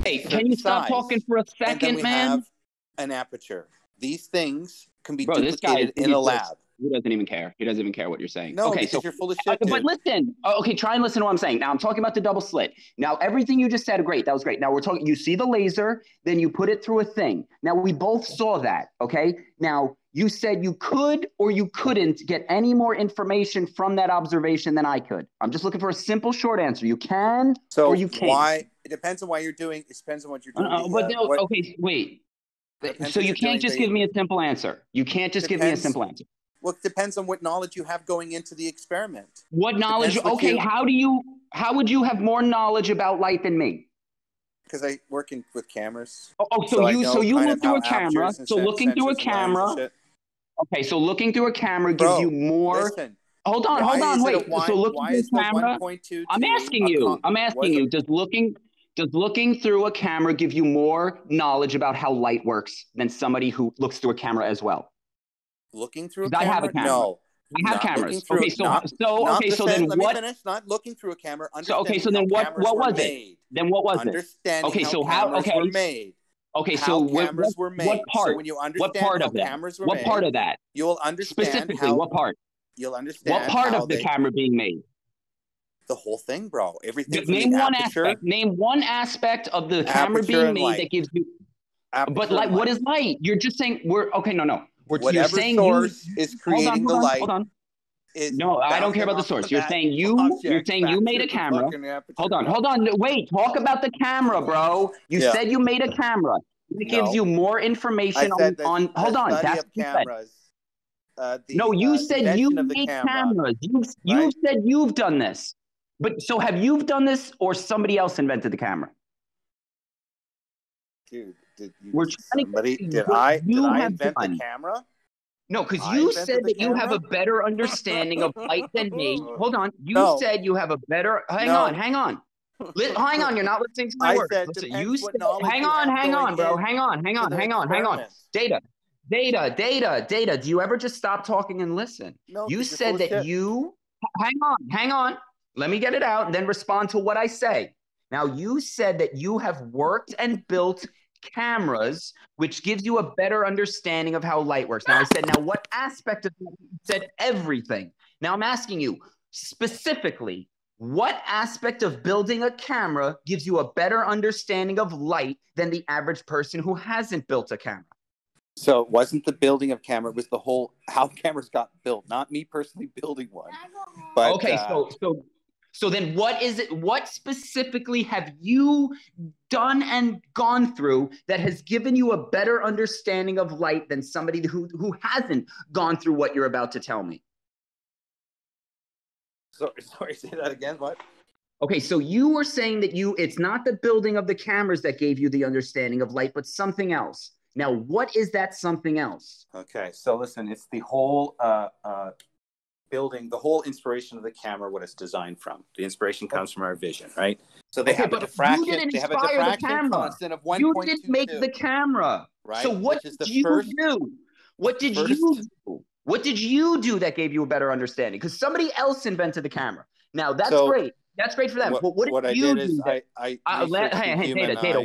Hey, can you stop talking for a and then second, we man? have an aperture. These things can be Bro, this guy duplicated in a lab. He doesn't even care. He doesn't even care what you're saying. No, okay, because so you're full of shit, dude. But listen. Okay, try and listen to what I'm saying. Now I'm talking about the double slit. Now everything you just said, great. That was great. Now we're talking. You see the laser, then you put it through a thing. Now we both saw that. Okay. Now you said you could or you couldn't get any more information from that observation than I could. I'm just looking for a simple, short answer. You can or you can't. Why? It depends on why you're doing. It depends on what you're doing. Okay, wait. So you can't just give me a simple answer. You can't just give me a simple answer. Well, it depends on what knowledge you have going into the experiment. What knowledge? Okay, how would you have more knowledge about light than me? Because I work with cameras. So you look through a camera. So looking through a camera. Okay, so looking through a camera gives you more. Listen, hold on, wait. So looking through a camera. I'm asking you. Does looking through a camera give you more knowledge about how light works than somebody who looks through a camera as well? Looking through a camera? I have a camera. No. I have cameras. Then let me finish. Not looking through a camera. So then what was it? Then what was it? Understanding how cameras were made. Okay, so cameras were made. What part? So when you understand how cameras were made, what part of that? You'll understand specifically what part? You'll understand what part of the camera being made. The whole thing, bro. Everything. Name one aspect. Name one aspect of the camera being made that gives you. But like, what is light? You're just saying no. Whatever source is creating the light. Hold on. No, I don't care about the source. You're saying you made a camera. Hold on. Wait, talk about the camera, bro. You said you made a camera. It gives you more information on. Hold on. That's what you said. No, you said you made cameras. You said you've done this. But so have you done this or somebody else invented the camera? Dude, did I invent the camera? No, because you said that you have a better understanding of light than me. Hold on. You said you have a better. Hang on. Hang on. You're not listening to my words. You said, hang on, bro. Hang on. Data. Do you ever just stop talking and listen? No, you said that you. Hang on. Let me get it out and then respond to what I say. Now, you said that you have worked and built cameras, which gives you a better understanding of how light works. Now, I said, what aspect of that? You said everything. Now, I'm asking you specifically, what aspect of building a camera gives you a better understanding of light than the average person who hasn't built a camera? So it wasn't the building of camera, it was the whole how cameras got built, not me personally building one. But, okay, so then what is it? What specifically have you done and gone through that has given you a better understanding of light than somebody who hasn't gone through what you're about to tell me? Sorry, say that again. What? Okay, so you were saying that it's not the building of the cameras that gave you the understanding of light, but something else. Now, what is that something else? Okay, so listen, it's the whole building, the whole inspiration of the camera, what it's designed from. The inspiration comes from our vision, right? So they have a diffraction. They have a diffraction constant of 1.22. You didn't make the camera, right? So what did you do? What did you do? What did you do that gave you a better understanding? Because somebody else invented the camera. Now that's great. That's great for them. But what did you do? Data.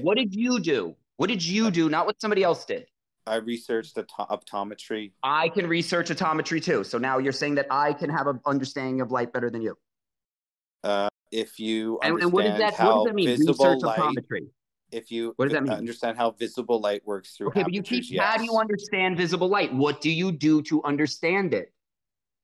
What did you do? What did you do? Not what somebody else did. I researched optometry. I can research optometry too. So now you're saying that I can have an understanding of light better than you. If you understand what does that mean? Research optometry. If you understand how visible light works through but you teach, how do you understand visible light? What do you do to understand it?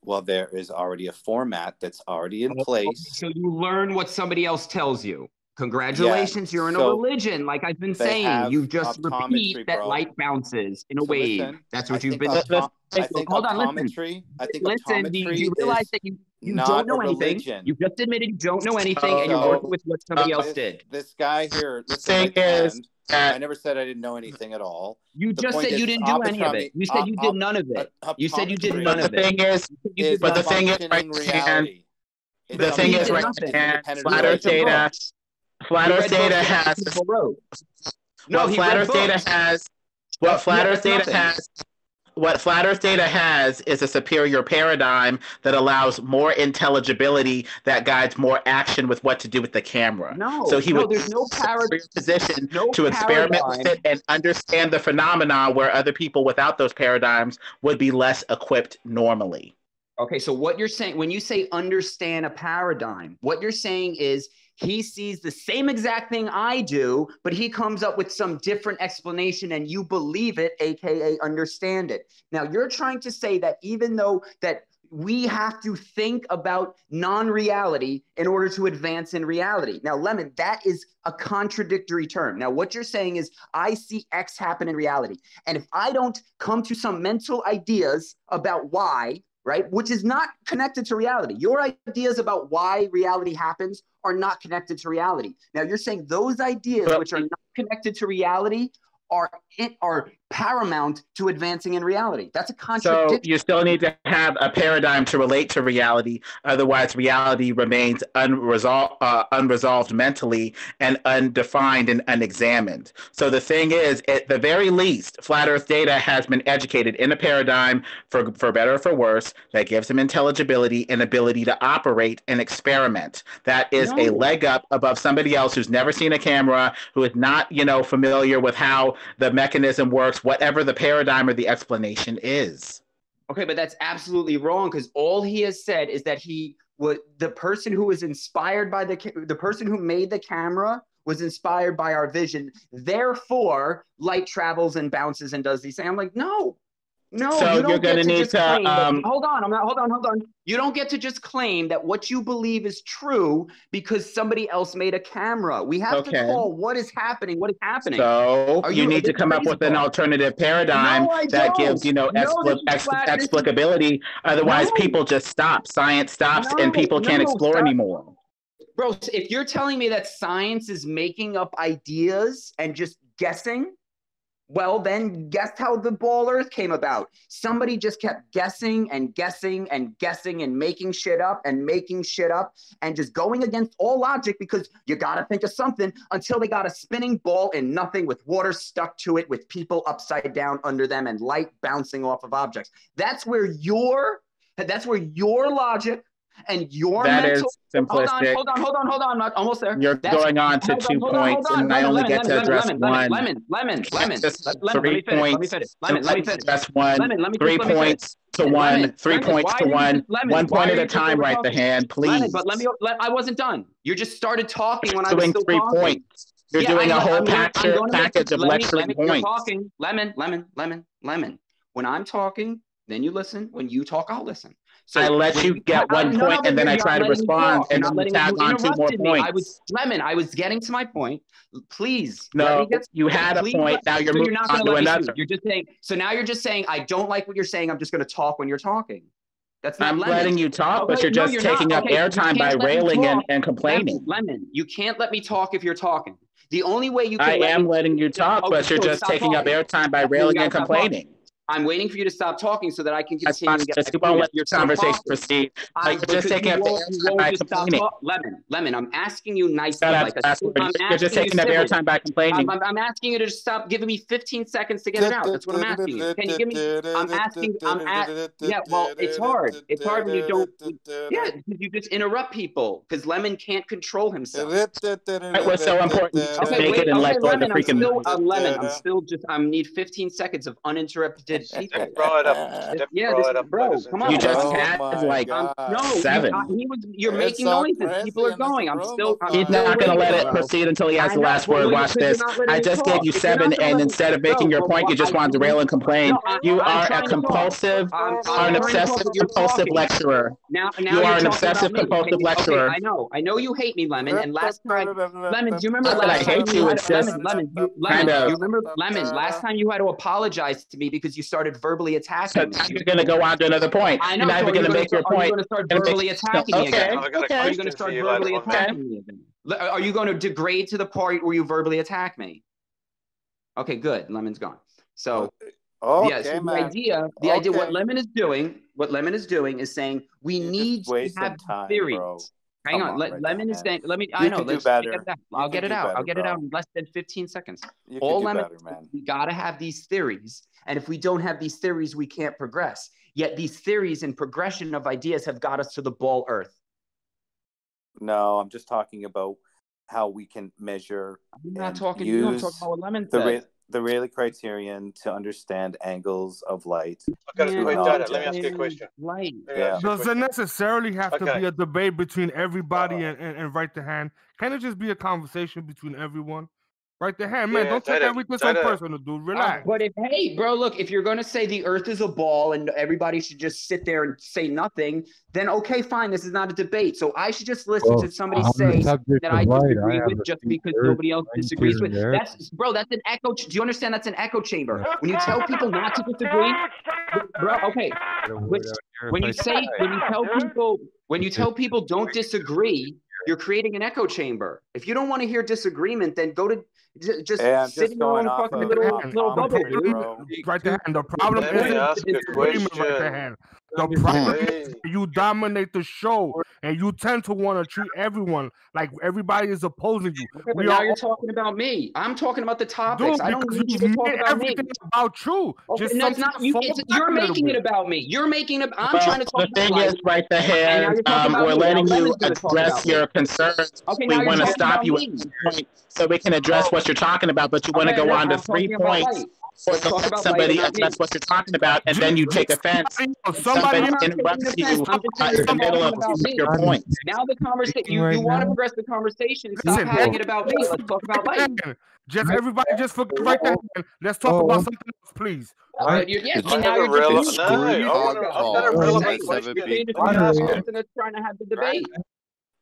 Well, there is already a format that's already in place. So you learn what somebody else tells you. Congratulations, you're in a religion. Like I've been saying, you just repeat that light bounces in a wave. That's what you've been. Hold on, listen. Listen, do you realize that you don't know anything? You just admitted you don't know anything, and you're working with what somebody else did. This guy here, I never said I didn't know anything at all. You just said you didn't do any of it. You said you did none of it. You said you did none of it. The thing is, flat Earth data. Flat Earth data has what flat Earth data has what Flat Earth data has is a superior paradigm that allows more intelligibility that guides more action with what to do with the camera. So he would there's no position to experiment with it and understand the phenomenon where other people without those paradigms would be less equipped normally. Okay, so what you're saying, when you say understand a paradigm, what you're saying is he sees the same exact thing I do, but he comes up with some different explanation and you believe it, AKA understand it. Now, you're trying to say that even though that we have to think about non-reality in order to advance in reality. Now, Lemon, that is a contradictory term. Now, what you're saying is I see X happen in reality. And if I don't come to some mental ideas about why, right, which is not connected to reality. Your ideas about why reality happens are not connected to reality. Now, you're saying those ideas which are not connected to reality are paramount to advancing in reality. That's a contradiction. So you still need to have a paradigm to relate to reality. Otherwise, reality remains unresolved mentally and undefined and unexamined. So the thing is, at the very least, Flat Earth data has been educated in a paradigm, for better or for worse, that gives them intelligibility and ability to operate and experiment. That is a leg up above somebody else who's never seen a camera, who is not, familiar with how the mechanism works, whatever the paradigm or the explanation is. Okay, but that's absolutely wrong, because all he has said is that the person who was inspired by the person who made the camera was inspired by our vision. Therefore, light travels and bounces and does these things. I'm like, no. So you don't you're going to need to hold on. You don't get to just claim that what you believe is true because somebody else made a camera. We have to call what is happening. So you need to come up with an alternative paradigm that gives, explicability. Otherwise, people just stop. Science stops and people can't explore anymore. Bro, if you're telling me that science is making up ideas and just guessing, well, then guess how the ball Earth came about. Somebody just kept guessing and guessing and guessing and making shit up and just going against all logic, because you got to think of something, until they got a spinning ball in nothing with water stuck to it, with people upside down under them and light bouncing off of objects. That's where your logic and your mental... Simplistic. Hold on. I'm not almost there. You're going on to 2 points, and I only get to address one. Lemon. Let me finish. 3 points. Let me address one. 3 points to one. 3 points to one. 1 point at a time. Right the hand, please. But I wasn't done. You just started talking when I was still doing 3 talking. Points. You're doing a whole package of lecturing points. Talking. Lemon. When I'm talking, then you listen. When you talk, I'll listen. So I let you get 1 point, and then I try to respond, and then you tag on 2 more points. I was getting to my point. Please. No, you had a point. Now you're moving on to another. You're just saying. So now you're just saying, I don't like what you're saying. I'm just going to talk when you're talking. That's not I'm letting you talk, but you're just taking up airtime by railing and complaining. Lemon, you can't let me talk if you're talking. The only way you can I am letting you talk, but you're just taking up airtime by railing and complaining. I'm waiting for you to stop talking so that I can continue to get... You won't let your conversation proceed. Just taking up airtime by complaining. Lemon, I'm asking you nicely. You're just taking up airtime by complaining. I'm asking you to stop giving me 15 seconds to get it out. That's what I'm asking you. Can you give me... Yeah, well, it's hard. It's hard when you don't... Yeah, you just interrupt people, because Lemon can't control himself. What's so important? Just make it and let go of the freaking... Lemon, I need 15 seconds of uninterrupted feedback. Bro it up. Bro, come on. You just had like 7. You're making noises. People are going. He's not going to let it proceed until he has the last word. Watch this. I just gave you 7, and instead of making your point, you just wanted to rail and complain. You are a compulsive, an obsessive compulsive lecturer. You are an obsessive compulsive lecturer. I know you hate me, Lemon. And last time, Lemon, do you remember last time? I hate you. It's just Lemon. You remember, Lemon? Last time you had to apologize to me because you started verbally attacking me. You're going to go on to another point. I know. You're not even going to make your point. Are you going to start verbally attacking me again? Are you going to start verbally attacking me again? Are you going to degrade to the point where you verbally attack me? Okay, good. Lemon's gone. So, the idea, what Lemon is doing is saying we need to have theories. Hang on. Lemon is saying, let me, I know. Let's get it out. I'll get it out. I'll get it out in less than 15 seconds. All Lemon, man. We got to have these theories. And if we don't have these theories, we can't progress. Yet these theories and progression of ideas have got us to the ball earth. No, I'm just talking about how we can measure. I'm not talking to you. I'm talking about what Lemon said. The Rayleigh criterion to understand angles of light. Let me ask you a question. Does it necessarily have to be a debate between everybody and right the hand? Can it just be a conversation between everyone? Right the hand, man. Don't take everything so personal, dude. Relax. But hey, bro, look, if you're going to say the earth is a ball and everybody should just sit there and say nothing, then okay, fine. This is not a debate. So I should just listen to somebody say that I disagree with just because nobody else disagrees with. That's an echo. Do you understand? That's an echo chamber. When you tell people not to disagree, bro, okay. When you tell people don't disagree, you're creating an echo chamber. If you don't want to hear disagreement, then go to just sit in your own fucking little bubble, dude. Right there. And the problem isn't disagreement right there. The problem is you dominate the show and you tend to want to treat everyone like everybody is opposing you. Okay, but now you're talking about me. I'm talking about the topics. Dude, I don't need you to talk about me. About you. Okay, just that's not you. You're making it about me. You're making it. I'm trying to talk about. The thing is, right the hand. We're letting you address your concerns. Okay, we want to stop you at this point so we can address what you're talking about, but you want to go on to 3 points. Or somebody address what you're talking about, and then you take offense. Somebody interrupts you in the middle of your point. Now the conversation, you want to progress the conversation. Stop having it about me. Let's talk about life. Just everybody, just forget right there. Let's talk about something else, please. Yes, now you're just trying to have the debate.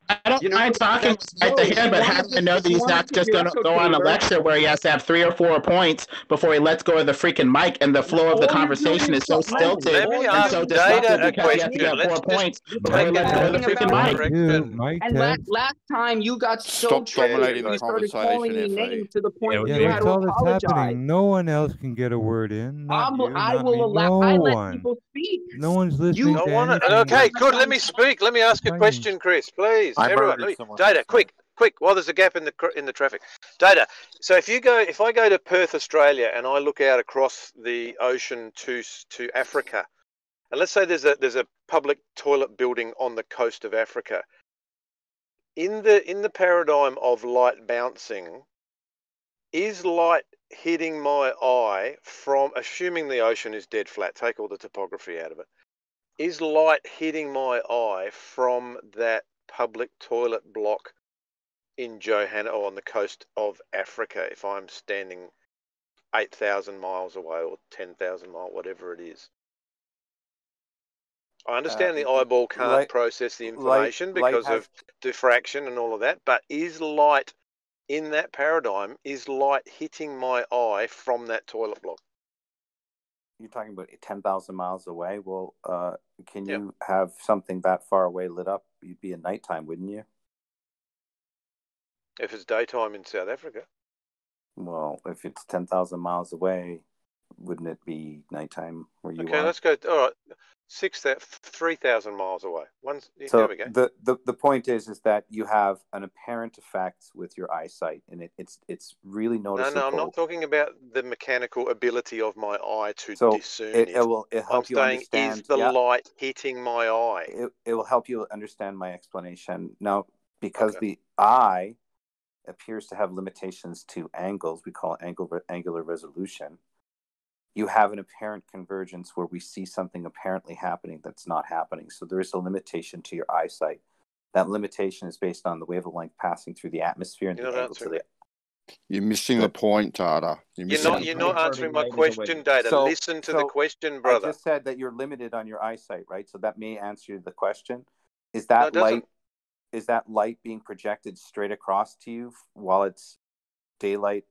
I don't mind talking right to him, but how do I know that he's not just going to go on a lecture where he has to have 3 or 4 points before he lets go of the freaking mic, and the flow of the conversation is so stilted and so disrupted because he has to get 4 points before he lets go of the freaking mic. And last time you got so triggered, you started calling me names to the point where you had to apologize. No one else can get a word in. I let people speak. No one's listening. Okay, good. Let me speak. Let me ask a question, Chris, please. Everyone, Data, quick, while there's a gap in the traffic. Data. So if I go to Perth, Australia, and I look out across the ocean to Africa, and let's say there's a public toilet building on the coast of Africa. In the paradigm of light bouncing, is light hitting my eye from, assuming the ocean is dead flat, take all the topography out of it, is light hitting my eye from that public toilet block in Johannesburg or on the coast of Africa if I'm standing 8,000 miles away or 10,000 miles, whatever it is? I understand the eyeball can't process the information because of diffraction and all of that, but is light in that paradigm, is light hitting my eye from that toilet block? You're talking about 10,000 miles away. Well, can you have something that far away lit up? You'd be at nighttime, wouldn't you? If it's daytime in South Africa. Well, if it's 10,000 miles away, wouldn't it be nighttime where you are? Okay, let's go. All right, 3,000 miles away. So there we go. The point is that you have an apparent effect with your eyesight, and it's really noticeable. No, I'm not talking about the mechanical ability of my eye to discern it. It will help you understand. Is the light hitting my eye? It will help you understand my explanation. Now, because the eye appears to have limitations to angles, we call it angular resolution. You have an apparent convergence where we see something apparently happening that's not happening. So there is a limitation to your eyesight. That limitation is based on the wavelength passing through the atmosphere and the angle to the. You're missing the point, Data. You're not answering my question, Data. So, listen to the question, brother. I just said that you're limited on your eyesight, right? So that may answer the question. Is that light? Is that light being projected straight across to you while it's daylight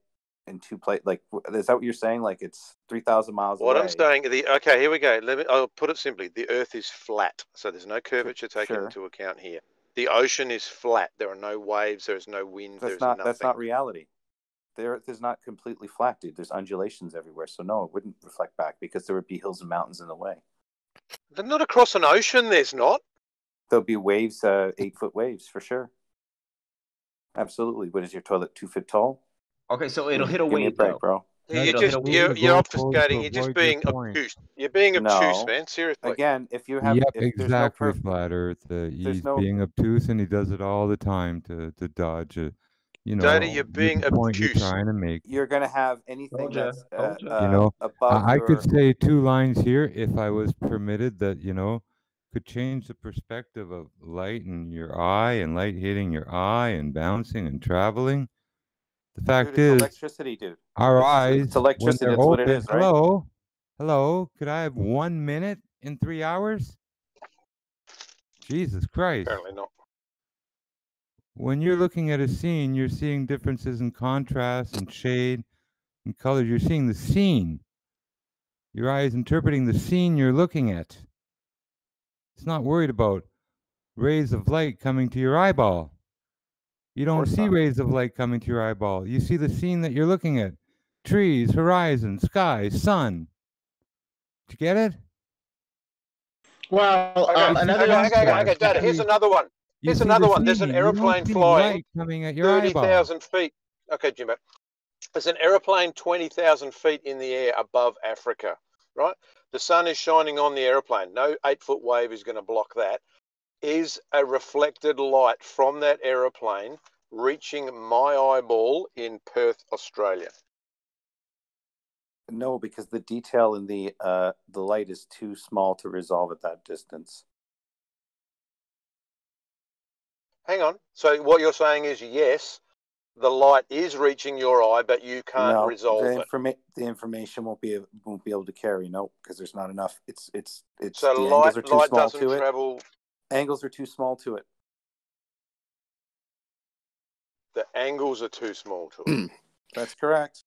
in two places? Like, is that what you're saying? Like, it's 3,000 miles away? What I'm saying, okay, here we go. I'll put it simply. The Earth is flat, so there's no curvature taken into account here. The ocean is flat. There are no waves. There's no wind. There's nothing. That's not reality. The Earth is not completely flat, dude. There's undulations everywhere. So no, it wouldn't reflect back because there would be hills and mountains in the way. They're not across an ocean. There's not. There'll be waves, 8-foot waves for sure. Absolutely. What is your toilet, 2 feet tall? Okay, so it'll hit a Give me a wave, break, bro. You're obfuscating. You're just being obtuse. You're being obtuse, man. Seriously. Again, if you have, yep, if exactly, there's no Flat Earth. He's being obtuse, and he does it all the time to dodge it. You know, Data, you're being point obtuse. you're trying to make. You're going to have anything that's you know, above. I could say 2 lines here if I was permitted that could change the perspective of light in your eye and light hitting your eye and bouncing and traveling. The fact is, electricity, dude. Our eyes, it's electricity. when they're that's open, what it is, right? Hello. Could I have 1 minute in 3 hours? Jesus Christ. Apparently not. When you're looking at a scene, you're seeing differences in contrast and shade and colors. You're seeing the scene. Your eye is interpreting the scene you're looking at. It's not worried about rays of light coming to your eyeball. You don't see rays of light coming to your eyeball. You see the scene that you're looking at. Trees, horizon, sky, sun. Did you get it? Well, okay, Dad, here's another one. Here's another one. There's an aeroplane flying coming at your 30,000 feet. Okay, Jimbo. There's an aeroplane 20,000 feet in the air above Africa, right? The sun is shining on the aeroplane. No 8-foot wave is going to block that. Is a reflected light from that aeroplane reaching my eyeball in Perth, Australia? No, because the detail in the light is too small to resolve at that distance. Hang on. So what you're saying is yes, the light is reaching your eye, but you can't resolve it. The information won't be able to carry. No, because there's not enough. So the light angles are too small doesn't to travel. Angles are too small to it. The angles are too small to it. That's correct.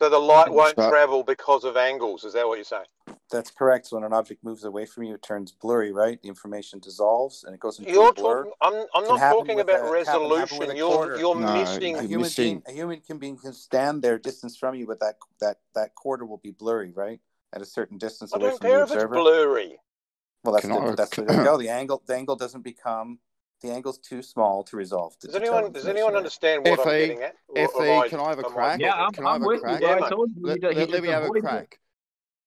So the light won't travel because of angles. Is that what you're saying? That's correct. So when an object moves away from you, it turns blurry, right? The information dissolves and it goes into a blur. I'm not talking about resolution. You're missing. A human can stand there distance from you, but that quarter will be blurry, right? At a certain distance away from the observer. I don't care if it's blurry. Well, that's where they go. The angle doesn't become. The angle's too small to resolve. Does anyone understand what I'm getting at? Can I have a crack? Yeah, I'm with you. Let me have a crack.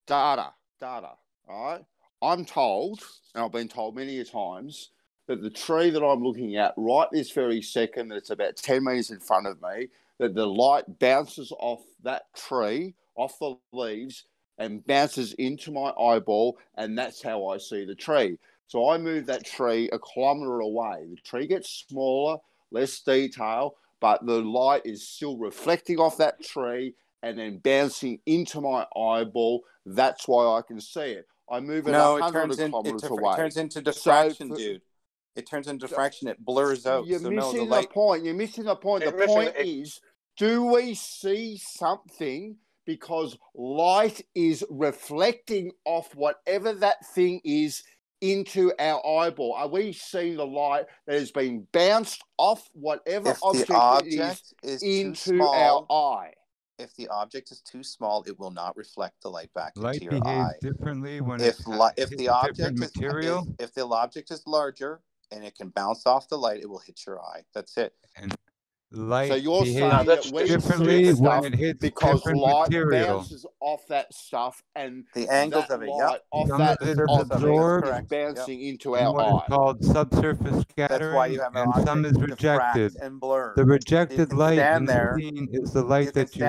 Data. All right. I'm told, and I've been told many times, that the tree that I'm looking at right this very second, that's about 10 meters in front of me, that the light bounces off that tree, off the leaves, and bounces into my eyeball, and that's how I see the tree. So I move that tree a kilometre away. The tree gets smaller, less detail, but the light is still reflecting off that tree and then bouncing into my eyeball. That's why I can see it. I move it 100 kilometres away. It turns into diffraction, dude. It turns into diffraction. It blurs out. You're missing the point. You're missing the point. The point is, do we see something because light is reflecting off whatever that thing is into our eyeball? Are we seeing the light that has been bounced off whatever object is into our eye? If the object is too small, it will not reflect the light back into your eye. Light behaves differently when if the object is larger and it can bounce off the light, it will hit your eye. That's it. And light so you're saying that we differently when it hits because light material. bounces off that stuff and the angles of it, off that absorbed is bouncing into our eye. It's called subsurface scattering. That's why you have and some is rejected and blurred. The rejected light in the scene is the light that you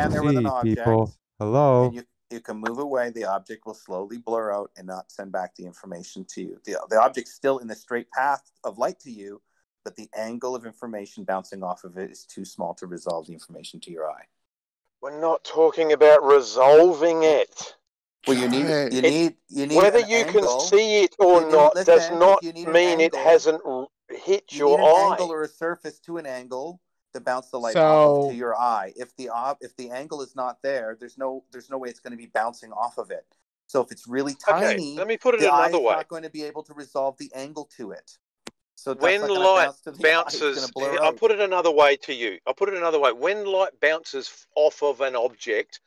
see, people. Hello. You can move away. The object will slowly blur out and not send back the information to you. The object's still in the straight path of light to you, but the angle of information bouncing off of it is too small to resolve the information to your eye. We're not talking about resolving it. Well, you need whether you can see it or not does not mean it hasn't hit your eye. An angle or a surface to an angle to bounce the light off to your eye. If the angle is not there, there's no way it's going to be bouncing off of it. So if it's really tiny, let me put it another way. Not going to be able to resolve the angle to it. So when light bounces, I'll put it another way to you. When light bounces off of an object,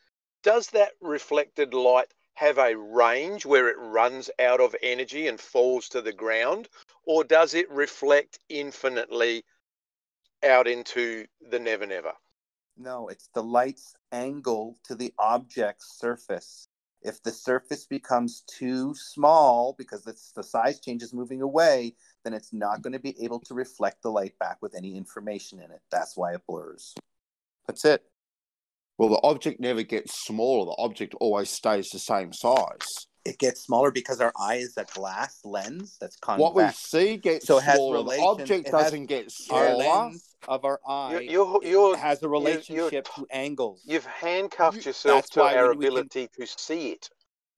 does that reflected light have a range where it runs out of energy and falls to the ground? or does it reflect infinitely out into the never never? No, it's the light's angle to the object's surface. If the surface becomes too small because the size change is moving away, then it's not going to be able to reflect the light back with any information in it. That's why it blurs. That's it. Well, the object never gets smaller. The object always stays the same size. It gets smaller because our eye is a glass lens that's convex. What we see gets smaller. The object doesn't get smaller. Our lens of our eye has a relationship to angles. You've handcuffed yourself to our ability to see it.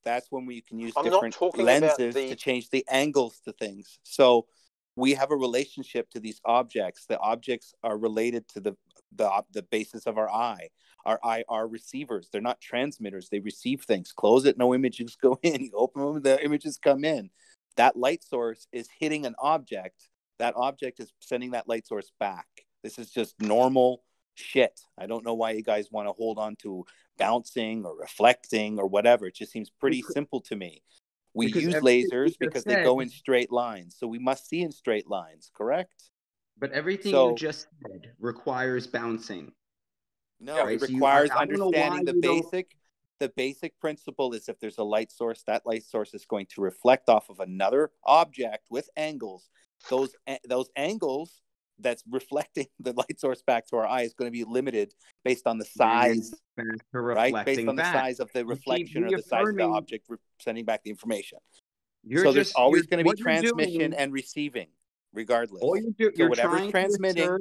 That's when we can use different lenses to change the angles to things. So we have a relationship to these objects. The objects are related to the basis of our eye. Our eye are receivers. They're not transmitters. They receive things. Close it, no images go in. You open them, the images come in. That light source is hitting an object. That object is sending that light source back. This is just normal shit. I don't know why you guys want to hold on to bouncing or reflecting or whatever. It just seems pretty simple to me. We use lasers because they go in straight lines. So we must see in straight lines, correct? But everything you just said requires bouncing. No, right? It requires understanding the basic principle is if there's a light source, that light source is going to reflect off of another object with angles. Those angles that's reflecting the light source back to our eye is going to be limited based on the size, right? Based on the size of the reflection or the size of the object sending back the information. So there's always going to be transmission and receiving, regardless. So whatever's transmitting.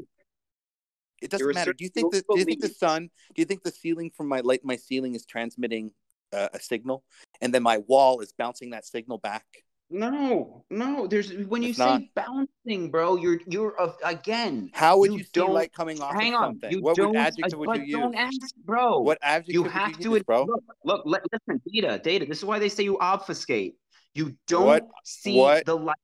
It doesn't matter. Do you think the ceiling from my ceiling is transmitting a signal, and then my wall is bouncing that signal back? No. There's when you say bouncing, bro, you're again. How would you see light coming off of something? What adjective would you use? Don't ask, bro. What adjective would you use, bro? Look, listen, data. This is why they say you obfuscate. You don't see the light.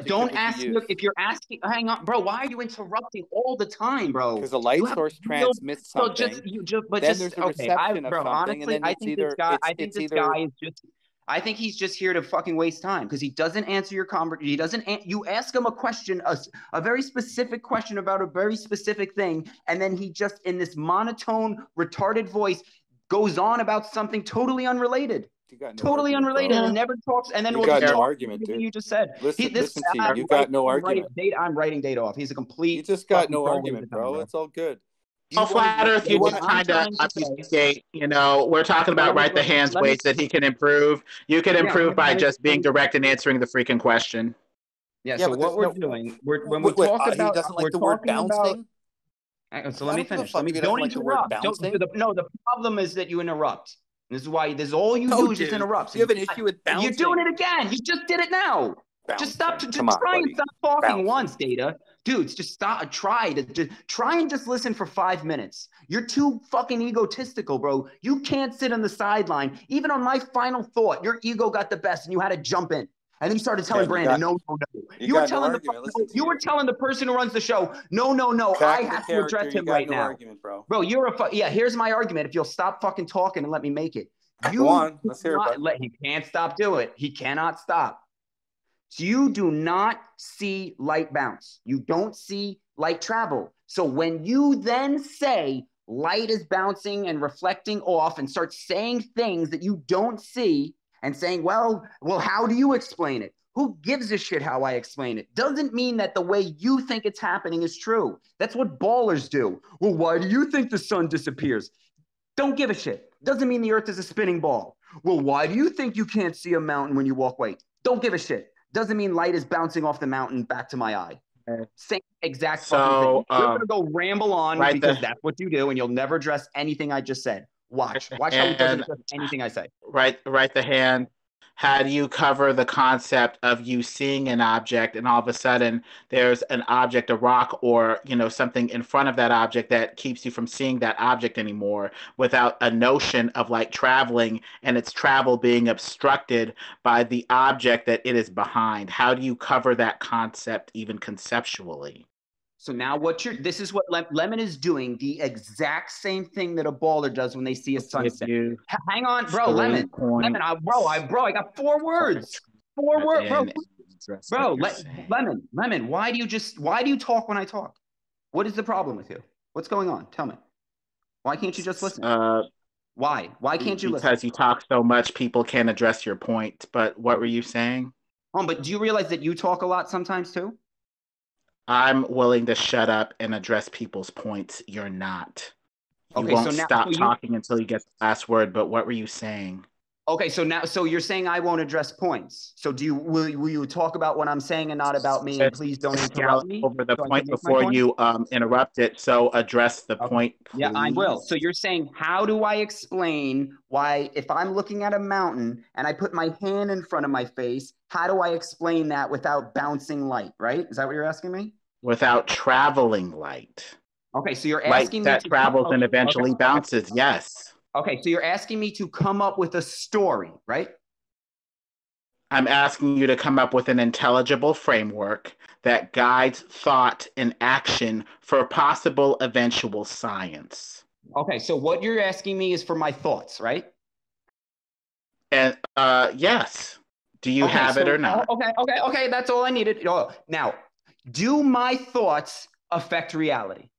Don't ask. Look, if you're asking, hang on, bro. Why are you interrupting all the time, bro? Because a light source transmits something. Then there's a reception of something, honestly, and then I think this guy is just. I think he's just here to fucking waste time because he doesn't answer your conversation. He doesn't. You ask him a question, a very specific question about a very specific thing, and then he just, in this monotone, retarded voice, goes on about something totally unrelated. Totally unrelated, and never talks. And then you got no argument, dude. You just said. Listen to you. You got no argument. I'm writing data off. He's a complete. You just got no argument, bro. It's all good. Flat Earth, you just kind of obfuscate. We're talking about the hands ways that he can improve. You can improve by just being direct and answering the freaking question. Yeah. So what we're doing, when we talk about, he doesn't like the word bouncing. So let me finish. Don't interrupt. The problem is that you interrupt. This is why. This is all you do is just interrupt. So you have an issue with bouncing. You're doing it again. You just did it now. Bouncing. Just stop. Try and stop talking once, Data. Dudes, just stop. Try and just listen for 5 minutes. You're too fucking egotistical, bro. You can't sit on the sideline. Even on my final thought, your ego got the best, and you had to jump in. And then you started telling Brandon, no. You were telling the person who runs the show, no. I have to address him right now. Argument, bro. You're here's my argument. If you'll stop fucking talking and let me make it. Go on. Let's hear it. He can't stop doing it. He cannot stop. So you do not see light bounce. You don't see light travel. So when you then say light is bouncing and reflecting off and start saying things that you don't see, and saying, well, how do you explain it? Who gives a shit how I explain it? Doesn't mean that the way you think it's happening is true. That's what ballers do. Well, why do you think the sun disappears? Don't give a shit. Doesn't mean the earth is a spinning ball. Well, why do you think you can't see a mountain when you walk away? Don't give a shit. Doesn't mean light is bouncing off the mountain back to my eye. Same exact fucking thing. You're going to go ramble on because that's what you do, and you'll never address anything I just said. Watch how he doesn't address anything I say. Right the hand. How do you cover the concept of you seeing an object and all of a sudden there's an object, a rock, or something in front of that object that keeps you from seeing that object anymore without a notion of like traveling and its travel being obstructed by the object that it is behind? How do you cover that concept even conceptually? So now this is what Lemon is doing, the exact same thing that a baller does when they see a sunset. Hang on, bro, Lemon, I got 4 words. 4 words, bro. address Bro, Lemon, why do you talk when I talk? What is the problem with you? What's going on? Tell me. Why can't you just listen? Why? Why can't you listen? Because you talk so much, people can't address your point. But what were you saying? But do you realize that you talk a lot sometimes too? I'm willing to shut up and address people's points. You're not. You won't stop talking until you get the last word. But what were you saying? Okay, so you're saying I won't address points. So will you talk about what I'm saying and not about me? And please don't interrupt me over the point before you interrupt it. So address the point, please. Yeah, I will. So you're saying, how do I explain why, if I'm looking at a mountain and I put my hand in front of my face, how do I explain that without bouncing light? Right? Is that what you're asking me? Without traveling light. Okay, so you're asking me that travels and eventually bounces. Yes. Okay, so you're asking me to come up with a story, right? I'm asking you to come up with an intelligible framework that guides thought and action for possible eventual science. Okay, so what you're asking me is for my thoughts, right? And yes. Do you have it or not? Okay, that's all I needed. Now, do my thoughts affect reality?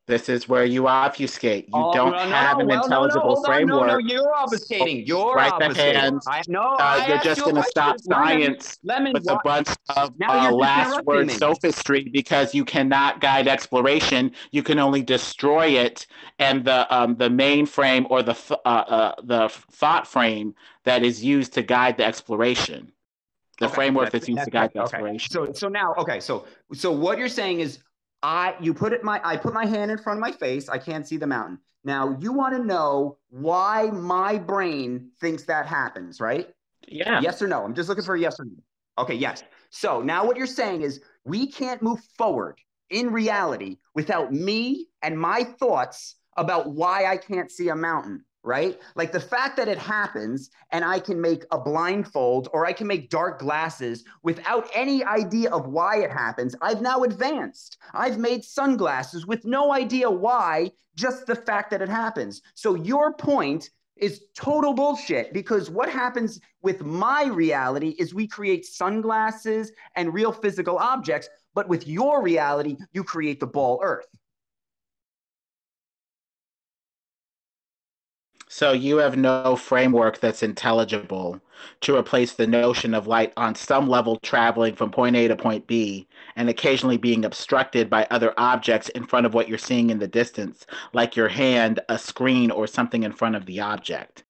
This is where you obfuscate. You don't have an intelligible framework. No, you're obfuscating. You're obfuscating. You're just going to stop science with a bunch of last word sophistry because you cannot guide exploration. You can only destroy it. And the mainframe or the thought frame that is used to guide the exploration. The framework that's used to guide the exploration. So what you're saying is, I put my hand in front of my face. I can't see the mountain. Now you want to know why my brain thinks that happens, right? Yeah. Yes or no? I'm just looking for a yes or no. Okay, yes. So now what you're saying is we can't move forward in reality without me and my thoughts about why I can't see a mountain. Right? Like the fact that it happens and I can make a blindfold or I can make dark glasses without any idea of why it happens. I've now advanced. I've made sunglasses with no idea why, just the fact that it happens. So your point is total bullshit because what happens with my reality is we create sunglasses and real physical objects, but with your reality, you create the ball Earth. So you have no framework that's intelligible to replace the notion of light on some level traveling from point A to point B and occasionally being obstructed by other objects in front of what you're seeing in the distance, like your hand, a screen, or something in front of the object.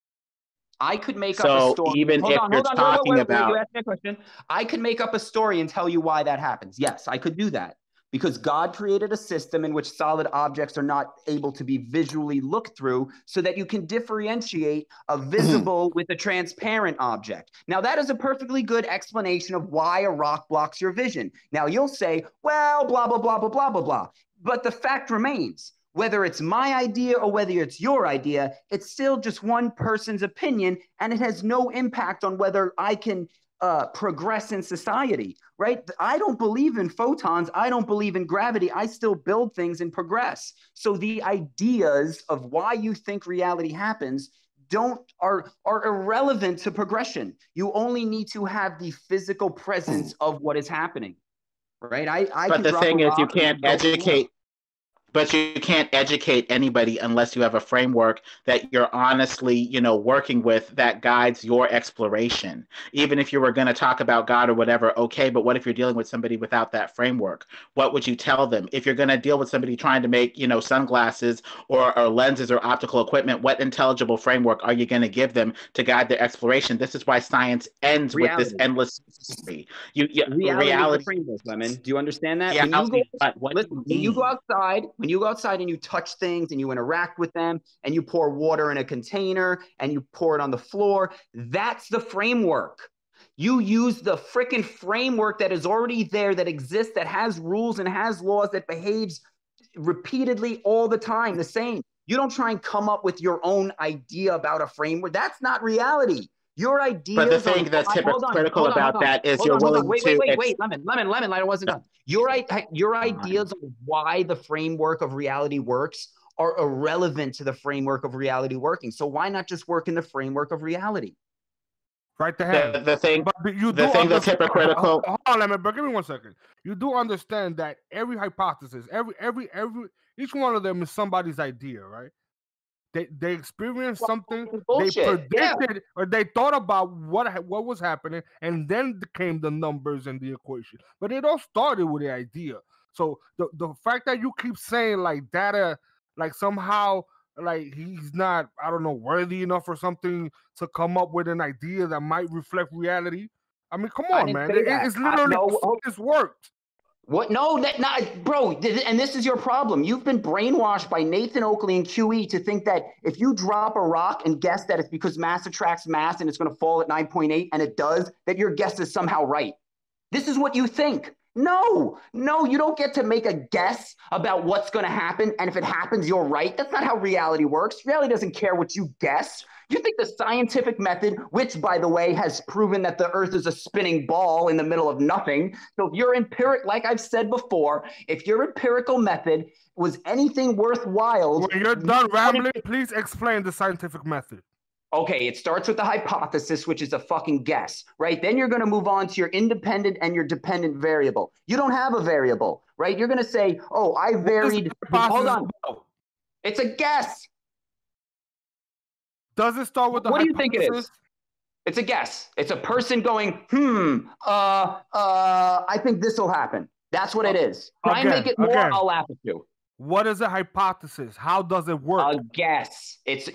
I could make up a story. Even if you're talking about... You asked me a question. I could make up a story and tell you why that happens. Yes, I could do that. Because God created a system in which solid objects are not able to be visually looked through so that you can differentiate a visible with a transparent object. Now, that is a perfectly good explanation of why a rock blocks your vision. Now, you'll say, well, blah, blah, blah, blah, blah, blah, blah. But the fact remains, whether it's my idea or whether it's your idea, it's still just one person's opinion, and it has no impact on whether I can progress in society, right? I don't believe in photons. I don't believe in gravity. I still build things and progress. So the ideas of why you think reality happens are irrelevant to progression. You only need to have the physical presence of what is happening, right? But the thing is, you can't educate. But you can't educate anybody unless you have a framework that you're honestly, working with that guides your exploration. Even if you were going to talk about God or whatever, okay, but what if you're dealing with somebody without that framework? What would you tell them? If you're going to deal with somebody trying to make, sunglasses or lenses or optical equipment, what intelligible framework are you going to give them to guide their exploration? This is why science ends with this endless history. Reality. Lemon. Do you understand that? Yeah, when you go outside and you touch things and you interact with them and you pour water in a container and you pour it on the floor, that's the framework. You use the freaking framework that is already there, that exists, that has rules and has laws, that behaves repeatedly all the time the same. You don't try and come up with your own idea about a framework. That's not reality. Your ideas. But the thing that's hypocritical about that is you're willing to. Wait, Lemon, I wasn't done. Your ideas of why the framework of reality works are irrelevant to the framework of reality working. So why not just work in the framework of reality? Right the hand. The thing, but you the thing that's hypocritical. Hold on, give me 1 second. You do understand that every hypothesis, each one of them is somebody's idea, right? They experienced something, they predicted, or they thought about what was happening, and then came the numbers and the equation. But it all started with the idea. So the fact that you keep saying like data, like somehow like he's not, I don't know, worthy enough or something to come up with an idea that might reflect reality. I mean, come on, man. It's literally it's worked. What? No, that not, bro. And this is your problem. You've been brainwashed by Nathan Oakley and QE to think that if you drop a rock and guess that it's because mass attracts mass and it's going to fall at 9.8 and it does, that your guess is somehow right. This is what you think. No, you don't get to make a guess about what's going to happen. And if it happens, you're right. That's not how reality works. Reality doesn't care what you guess. You think the scientific method, which, by the way, has proven that the Earth is a spinning ball in the middle of nothing. So if your like I've said before, if your empirical method was anything worthwhile. When you're done rambling, please explain the scientific method. Okay, it starts with the hypothesis, which is a fucking guess, right? Then you're going to move on to your independent and your dependent variable. You don't have a variable, right? You're going to say, oh, I varied. Hold on. It's a guess. Does it start with the hypothesis? What do you think it is? It's a guess. It's a person going, I think this will happen. That's what it is. Try and make it more, I'll laugh at you. What is a hypothesis? How does it work? A guess. It's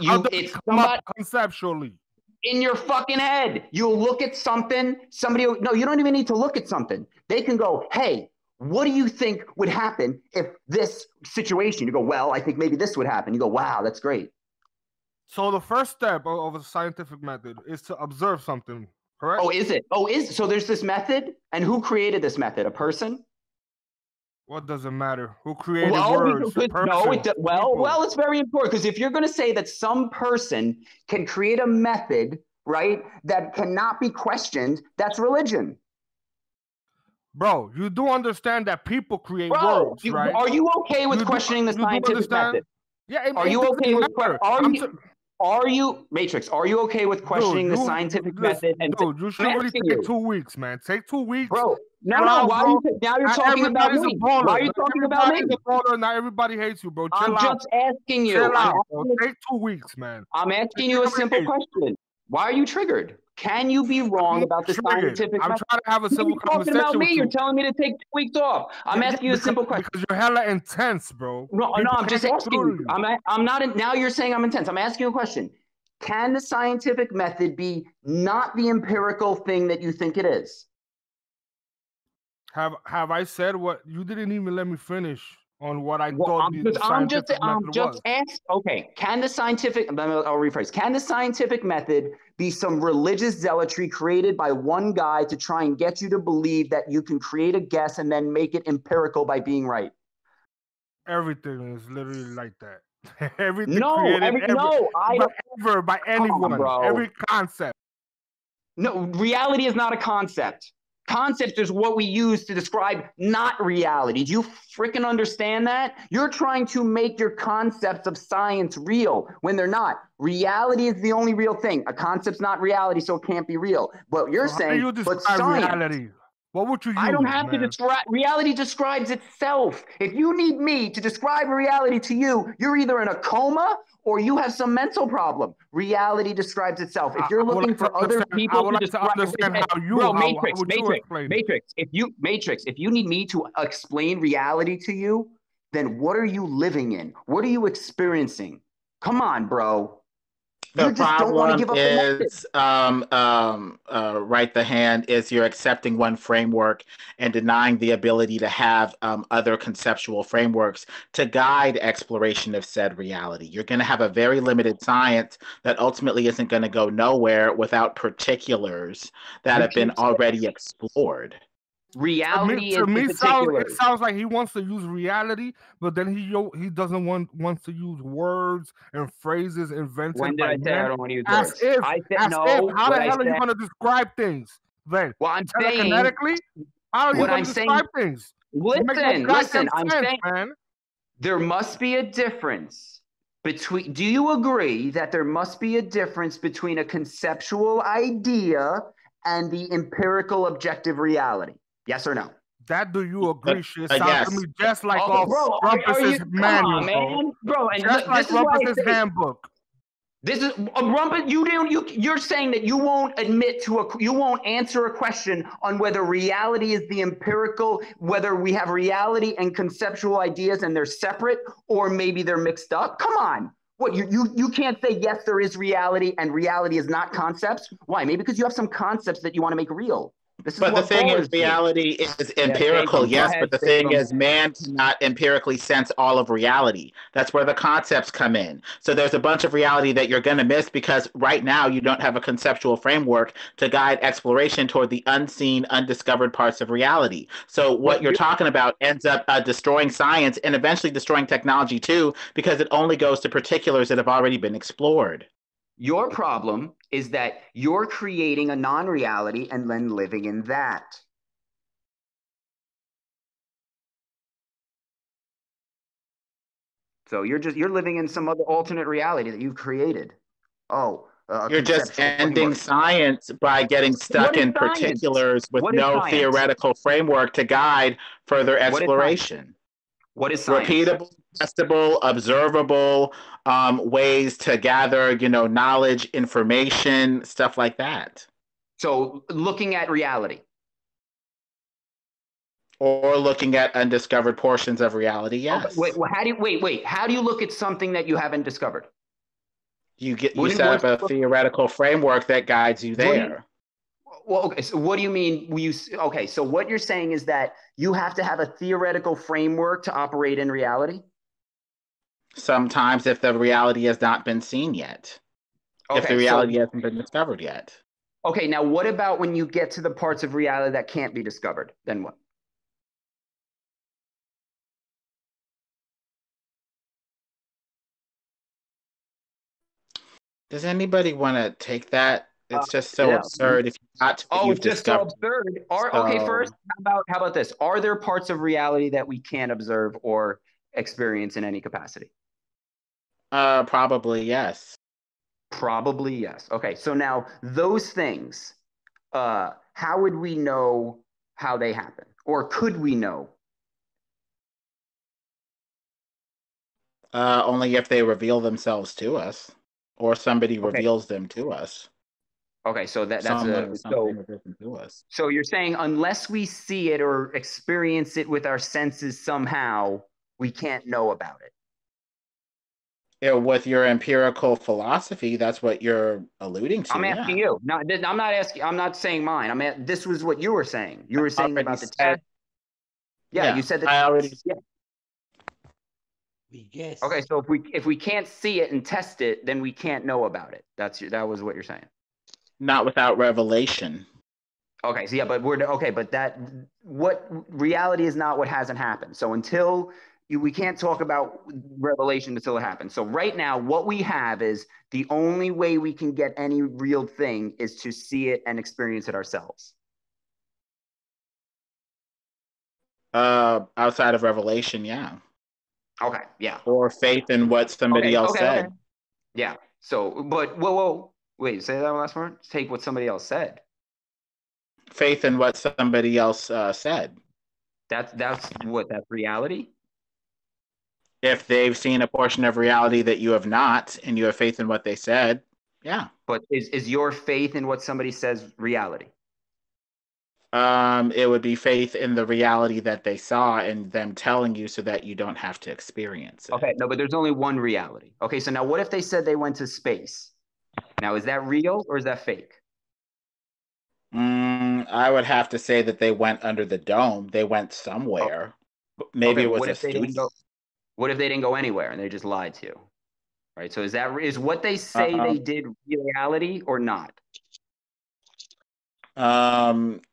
somebody conceptually in your fucking head. You'll look at something. You don't even need to look at something. They can go, hey, what do you think would happen if this situation? You go, well, I think maybe this would happen. You go, wow, that's great. So the first step of a scientific method is to observe something, correct? Oh, is it? So there's this method, and who created this method? A person? What does it matter? Who created words? Well, it's very important because if you're going to say that some person can create a method, right, that cannot be questioned, that's religion. Bro, you do understand that people create words, right? Are you okay with questioning the scientific method? Yeah. Are you okay with Are you Matrix? Are you okay with questioning the scientific method? And you should really take 2 weeks, man. Take 2 weeks, bro. No. Now you're talking about me. Why are you talking about me? Not everybody hates you, bro. I'm just asking you. Take 2 weeks, man. I'm asking you a simple question. Why are you triggered? Can you be wrong about the scientific method? I'm trying to have a simple conversation about me. with you. You're telling me to take 2 weeks off. I'm asking you a simple question. Because you're hella intense, bro. No, I'm just asking you. I'm not. Now you're saying I'm intense. I'm asking you a question. Can the scientific method be not the empirical thing that you think it is? Have I said what? You didn't even let me finish on what I thought the scientific method was. Okay, can the scientific, I'll rephrase, can the scientific method be some religious zealotry created by one guy to try and get you to believe that you can create a guess and then make it empirical by being right? Everything is literally like that. Everything created by anyone, every concept. No, reality is not a concept. Concept is what we use to describe not reality. Do you freaking understand that? You're trying to make your concepts of science real when they're not. Reality is the only real thing. A concept's not reality, so it can't be real. But you're saying, but science. Reality? What would you use? I don't have to describe. Reality describes itself. If you need me to describe reality to you, you're either in a coma or you have some mental problem. Reality describes itself. If you're looking for other people to describe, Matrix. If you need me to explain reality to you, then what are you living in? What are you experiencing? Come on, bro. The problem is, right the hand is you're accepting one framework and denying the ability to have other conceptual frameworks to guide exploration of said reality. You're going to have a very limited science that ultimately isn't going to go nowhere without particulars that have been already explored. Reality to me it sounds like he wants to use reality, but then he doesn't want to use words and phrases invented. When did I say I don't want to use words? I said no. How the hell are you going to describe things then? Well, I'm saying kinetically. How are you going to describe things? Listen. I'm saying, man, there must be a difference Do you agree that there must be a difference between a conceptual idea and the empirical objective reality? Yes or no? That do you agree shit sounds yes. to me just like Rumpus's manual, man. Bro, and just like Rumpus's handbook. This is Rumpus. You're saying that you won't you won't answer a question on whether reality is the empirical, whether we have reality and conceptual ideas and they're separate, or maybe they're mixed up. Come on. What you can't say yes, there is reality and reality is not concepts. Why? Maybe because you have some concepts that you want to make real. But the thing is, reality is empirical, yes, but the thing is, man cannot empirically sense all of reality. That's where the concepts come in. So there's a bunch of reality that you're going to miss because right now you don't have a conceptual framework to guide exploration toward the unseen, undiscovered parts of reality. So what you're talking about ends up destroying science and eventually destroying technology too, because it only goes to particulars that have already been explored. Your problem is that you're creating a non-reality and then living in that. So you're living in some other alternate reality that you've created. You're just ending science by getting stuck in particulars with no theoretical framework to guide further exploration. What is science? Repeatable, testable, observable ways to gather, knowledge, information, stuff like that. So looking at reality. Or looking at undiscovered portions of reality, yes. Okay, how do you look at something that you haven't discovered? You set up a theoretical framework that guides you there. Okay, so what do you mean? Okay, so what you're saying is that you have to have a theoretical framework to operate in reality? Sometimes if the reality has not been seen yet. Okay, if the reality hasn't been discovered yet. Okay, now what about when you get to the parts of reality that can't be discovered? Then what? Does anybody want to take that? It's just so absurd. If you got to, it's just so absurd. Okay, first, how about this? Are there parts of reality that we can't observe or experience in any capacity? Probably yes. Probably yes. Okay, so now those things, how would we know how they happen, or could we know? Only if they reveal themselves to us, or somebody reveals them to us. Okay, so that's to us. So you're saying unless we see it or experience it with our senses somehow, we can't know about it. Yeah, with your empirical philosophy, that's what you're alluding to. I'm asking you. No, I'm not asking. I'm not saying mine. This was what you were saying. You were saying about the test. Yeah, you said that. I already. Yeah. We guess. Okay, so if we can't see it and test it, then we can't know about it. That was what you're saying. Not without revelation. Okay, so yeah, but what reality is not what hasn't happened. So until we can't talk about revelation until it happens. So right now, what we have is the only way we can get any real thing is to see it and experience it ourselves. Outside of revelation, yeah. Okay, yeah. Or faith in what somebody else said. Okay. Yeah. So, but whoa. Wait, say that last word? Take what somebody else said. Faith in what somebody else said. That's reality? If they've seen a portion of reality that you have not, and you have faith in what they said, yeah. But is your faith in what somebody says reality? It would be faith in the reality that they saw and them telling you so that you don't have to experience it. Okay, no, but there's only one reality. Okay, so now what if they said they went to space? Now, is that real or is that fake? I would have to say that they went under the dome. They went somewhere. Maybe it was a studio. What if they didn't go anywhere and they just lied to you? Right. So is what they say they did reality or not?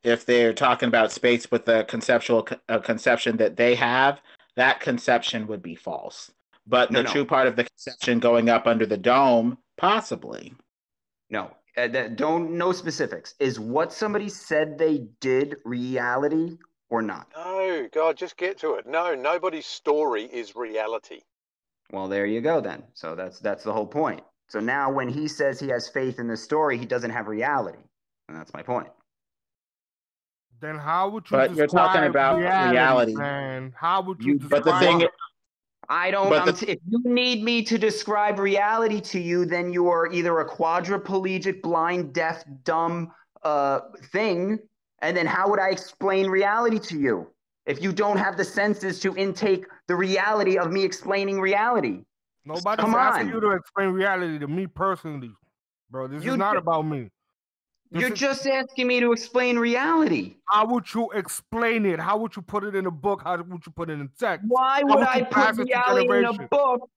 If they're talking about space with the conception that they have, that conception would be false. But the true part of the conception going up under the dome, possibly. No, no specifics. Is what somebody said they did reality or not? No, God, just get to it. No, nobody's story is reality. Well, there you go then. So that's the whole point. So now when he says he has faith in the story, he doesn't have reality. And that's my point. Then how would you But you're talking about reality, man? How would you describe? But the thing, I don't. If you need me to describe reality to you, then you are either a quadriplegic, blind, deaf, dumb thing. And then how would I explain reality to you if you don't have the senses to intake the reality of me explaining reality? Nobody's asking you to explain reality to me personally, bro. This is not about me. You're just asking me to explain reality. How would you explain it? How would you put it in a book? How would you put it in text? Why would I put reality in a book?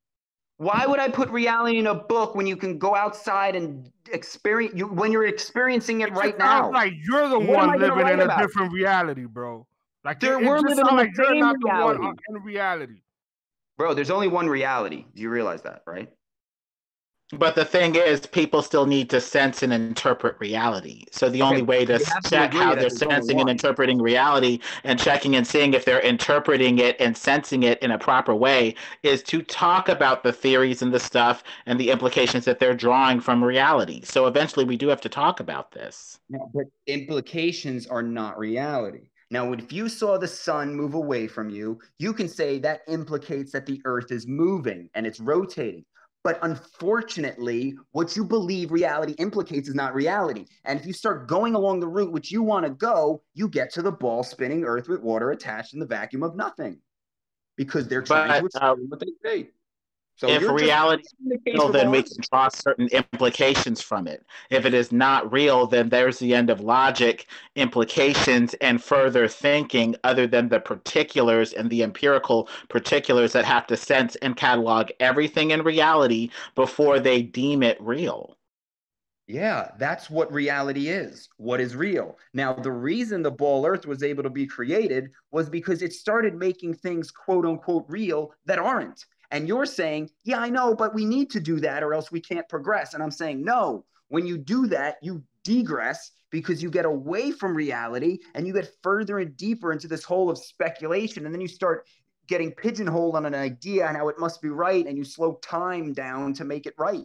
Why would I put reality in a book when you can go outside and experience when you're experiencing it right now? Sounds like you're the one living in a different reality, bro. Like we're living in the same reality. In reality. Bro, there's only one reality. Do you realize that, right? But the thing is, people still need to sense and interpret reality. So the only way to check how they're sensing and interpreting reality and checking and seeing if they're interpreting it and sensing it in a proper way is to talk about the theories and the stuff and the implications that they're drawing from reality. So eventually we do have to talk about this. Yeah, but implications are not reality. Now, if you saw the sun move away from you, you can say that implicates that the earth is moving and it's rotating. But unfortunately, what you believe reality implicates is not reality. And if you start going along the route which you want to go, you get to the ball spinning earth with water attached in the vacuum of nothing. Because they're trying to explain what they say. So if reality is real, then we can draw certain implications from it. If it is not real, then there's the end of logic, implications, and further thinking other than the particulars and the empirical particulars that have to sense and catalog everything in reality before they deem it real. Yeah, that's what reality is. What is real? Now, the reason the ball Earth was able to be created was because it started making things quote unquote real that aren't. And you're saying, yeah, I know, but we need to do that or else we can't progress. And I'm saying, no, when you do that, you degress because you get away from reality and you get further and deeper into this hole of speculation. And then you start getting pigeonholed on an idea and how it must be right. And you slow time down to make it right.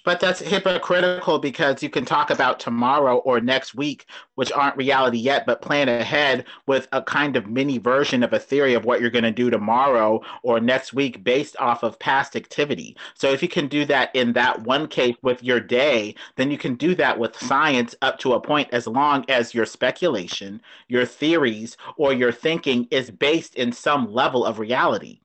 But that's hypocritical because you can talk about tomorrow or next week, which aren't reality yet, but plan ahead with a kind of mini version of a theory of what you're going to do tomorrow or next week based off of past activity. So if you can do that in that one case with your day, then you can do that with science up to a point as long as your speculation, your theories, or your thinking is based in some level of reality.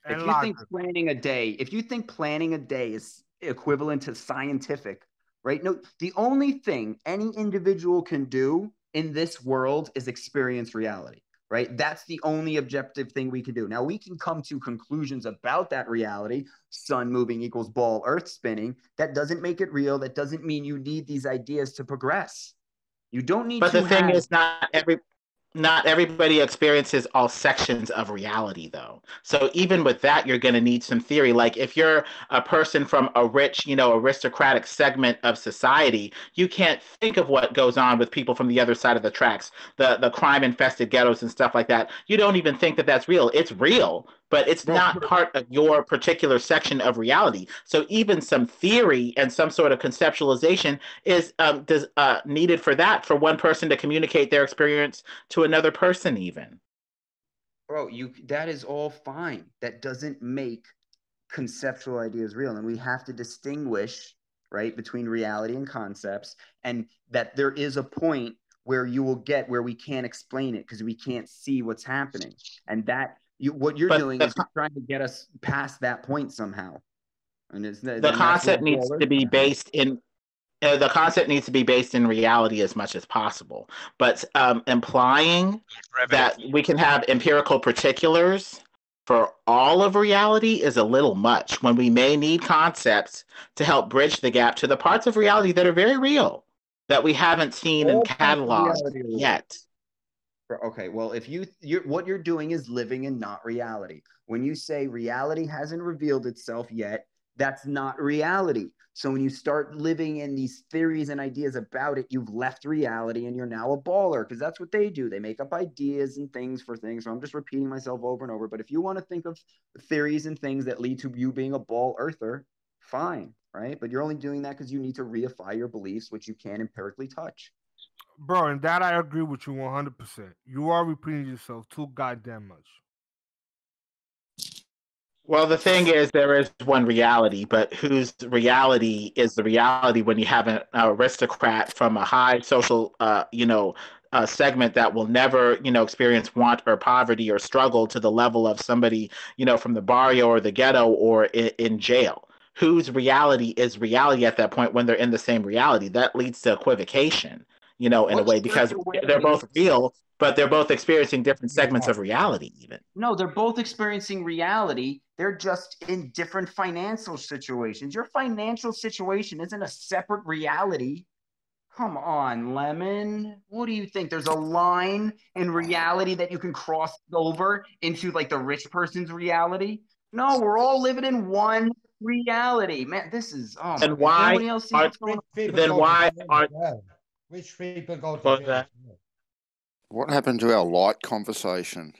If you think planning a day is equivalent to scientific, right? No, the only thing any individual can do in this world is experience reality, right? That's the only objective thing we can do. Now, we can come to conclusions about that reality. Sun moving equals ball earth spinning. That doesn't make it real. That doesn't mean you need these ideas to progress. You don't need to. But the thing is, not everybody experiences all sections of reality, though. So even with that, you're going to need some theory. Like if you're a person from a rich, aristocratic segment of society, you can't think of what goes on with people from the other side of the tracks, the crime-infested ghettos and stuff like that. You don't even think that that's real. It's real, but it's not part of your particular section of reality. So even some theory and some sort of conceptualization is needed for that, for one person to communicate their experience to another person even. Bro, that is all fine. That doesn't make conceptual ideas real. And we have to distinguish, right, between reality and concepts, and that there is a point where you will get where we can't explain it because we can't see what's happening. And that what you're doing is you're trying to get us past that point somehow. And the concept needs to be based in the concept needs to be based in reality as much as possible. But implying that we can have empirical particulars for all of reality is a little much when we may need concepts to help bridge the gap to the parts of reality that are very real that we haven't seen and cataloged yet. Okay, well, if what you're doing is living in not reality. When you say reality hasn't revealed itself yet, That's not reality. So when you start living in these theories and ideas about it, you've left reality and you're now a baller, because that's what they do. They make up ideas and things for things. So I'm just repeating myself over and over. But if you want to think of theories and things that lead to you being a ball earther, fine, right? But you're only doing that because you need to reify your beliefs, which you can't empirically touch. Bro, and that I agree with you 100%. You are repeating yourself too goddamn much. Well, the thing is, there is one reality, but whose reality is the reality when you have an aristocrat from a high social, segment that will never, experience want or poverty or struggle to the level of somebody, from the barrio or the ghetto or in jail? Whose reality is reality at that point when they're in the same reality? That leads to equivocation, in a way, because they're both real, but they're both experiencing different segments of reality even. No, they're both experiencing reality. They're just in different financial situations. Your financial situation isn't a separate reality. Come on, Lemon. What do you think? There's a line in reality that you can cross over into like the rich person's reality? No, we're all living in one reality. Man, this is and why nobody else sees what's going on. Then why are which people go to jail? What happened to our light conversation?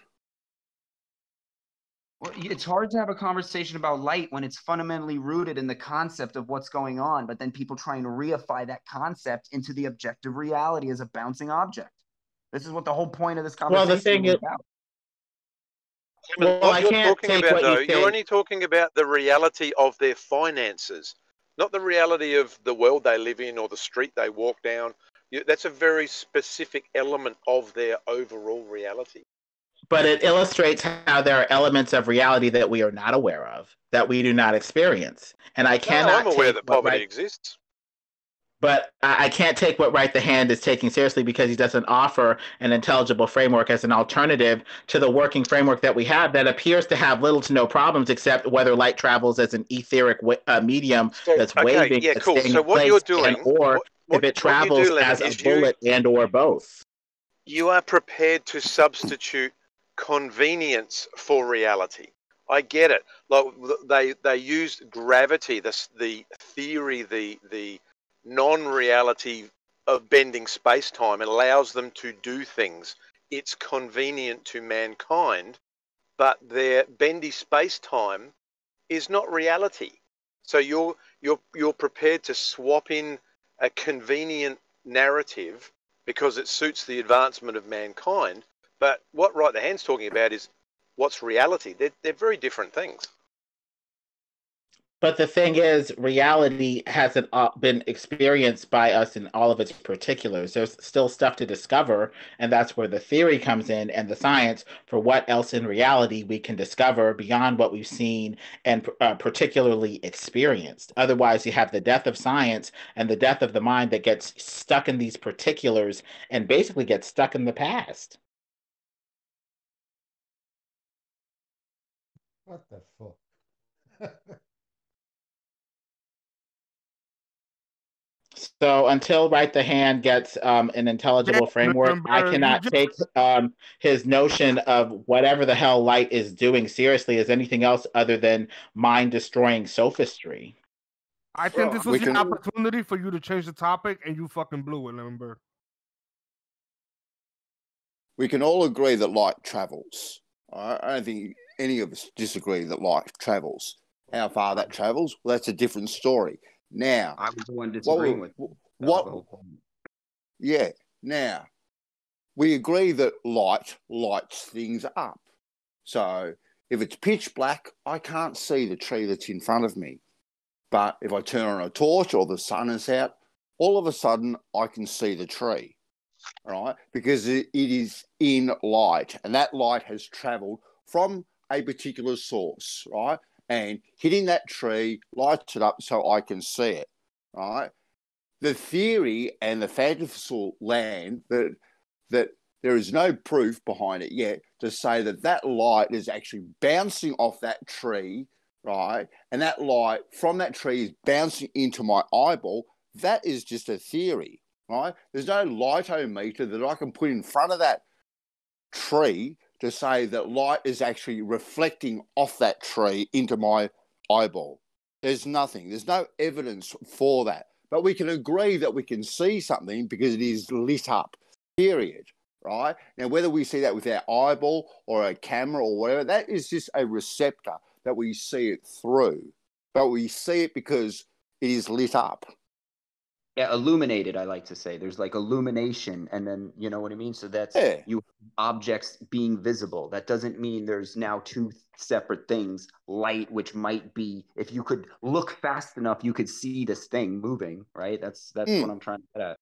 Well, it's hard to have a conversation about light when it's fundamentally rooted in the concept of what's going on, but then people trying to reify that concept into the objective reality as a bouncing object. This is what the whole point of this conversation is about. What you're talking about, though, you're only talking about the reality of their finances, not the reality of the world they live in or the street they walk down. That's a very specific element of their overall reality. But it illustrates how there are elements of reality that we are not aware of, that we do not experience. And I cannot. I'm aware that poverty exists. But I can't take what Right the Hand is taking seriously because he doesn't offer an intelligible framework as an alternative to the working framework that we have that appears to have little to no problems, except whether light travels as an etheric medium that's waving, yeah, that's cool. staying So in what place, you're doing, or if it travels as a bullet and or both. You are prepared to substitute convenience for reality. I get it. Like they used gravity, the theory, the non-reality of bending space-time. It allows them to do things. It's convenient to mankind, but their bendy space-time is not reality. So you're prepared to swap in a convenient narrative because it suits the advancement of mankind. But what Right the Hand's talking about is what's reality. They're very different things. But the thing is, reality hasn't been experienced by us in all of its particulars. There's still stuff to discover, and that's where the theory comes in and the science for what else in reality we can discover beyond what we've seen and particularly experienced. Otherwise, you have the death of science and the death of the mind that gets stuck in these particulars and basically gets stuck in the past. What the fuck? So until Right the Hand gets an intelligible framework, I cannot take his notion of whatever the hell light is doing seriously as anything else other than mind-destroying sophistry. I think this was an opportunity for you to change the topic, and you fucking blew it, Lemon. We can all agree that light travels. I don't think any of us disagree that light travels. How far that travels, well, that's a different story. Now, I was the one disagreeing with yeah. Now, we agree that light lights things up. So if it's pitch black, I can't see the tree that's in front of me. But if I turn on a torch or the sun is out, all of a sudden I can see the tree, right? Because it is in light, and that light has travelled from a particular source, right? And hitting that tree lights it up so I can see it, right? The theory and the fanciful land that there is no proof behind it yet to say that that light is actually bouncing off that tree, right? And that light from that tree is bouncing into my eyeball. That is just a theory, right? There's no lightometer that I can put in front of that tree to say that light is actually reflecting off that tree into my eyeball. There's nothing. There's no evidence for that. But we can agree that we can see something because it is lit up, period, right? Now, whether we see that with our eyeball or a camera or whatever, that is just a receptor that we see it through. But we see it because it is lit up. Yeah, illuminated, I like to say. There's like illumination, and then, you know what I mean? So that's you objects being visible. That doesn't mean there's now two separate things. Light, which might be, if you could look fast enough, you could see this thing moving, right? That's what I'm trying to get at.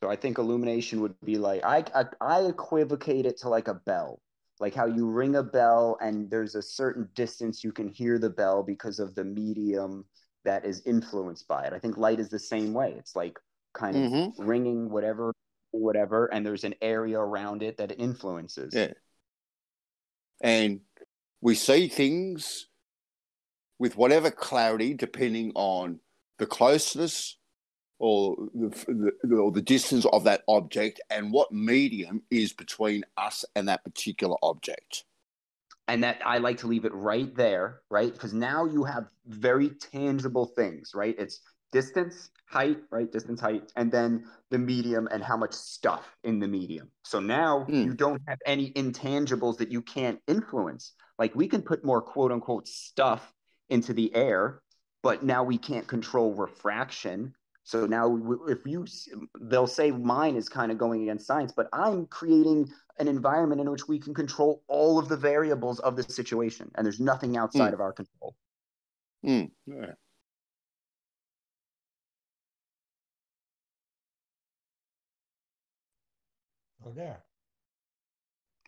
So I think illumination would be like, I equivocate it to like a bell. Like how you ring a bell and there's a certain distance you can hear the bell because of the medium that is influenced by it. I think light is the same way. It's like kind of ringing whatever, and there's an area around it that it influences. Yeah. And we see things with whatever clarity depending on the closeness or the distance of that object and what medium is between us and that particular object. And that I like to leave it right there, right? Because now you have very tangible things, right? It's distance, height, right? Distance, height, and then the medium and how much stuff in the medium. So now you don't have any intangibles that you can't influence. Like we can put more quote unquote stuff into the air, but now we can't control refraction. So now they'll say mine is kind of going against science, but I'm creating an environment in which we can control all of the variables of the situation. And there's nothing outside of our control. Yeah. Oh, there.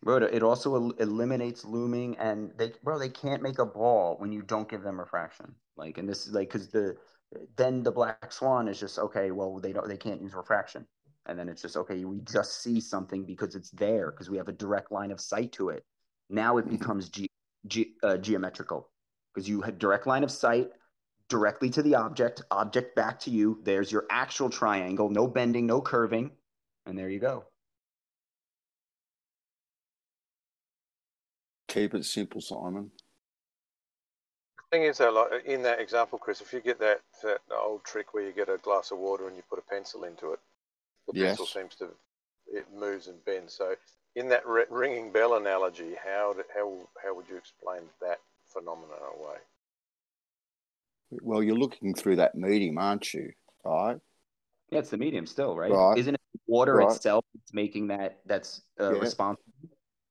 Bro, it also eliminates looming, and they can't make a ball when you don't give them refraction. Like, and this is like, because then the black swan is just, okay, well, they can't use refraction. And then it's just, okay, we just see something because it's there, because we have a direct line of sight to it. Now it becomes geometrical, because you had direct line of sight directly to the object back to you. There's your actual triangle, no bending, no curving, and there you go. Keep it simple, Simon. The thing is, though, like in that example, Chris, if you get that old trick where you get a glass of water and you put a pencil into it, the pencil seems to, it moves and bends. So in that ringing bell analogy, how would you explain that phenomenon away? Well, you're looking through that medium, aren't you? Right? Yeah, it's the medium still, right? Isn't it water itself that's making that's responsible?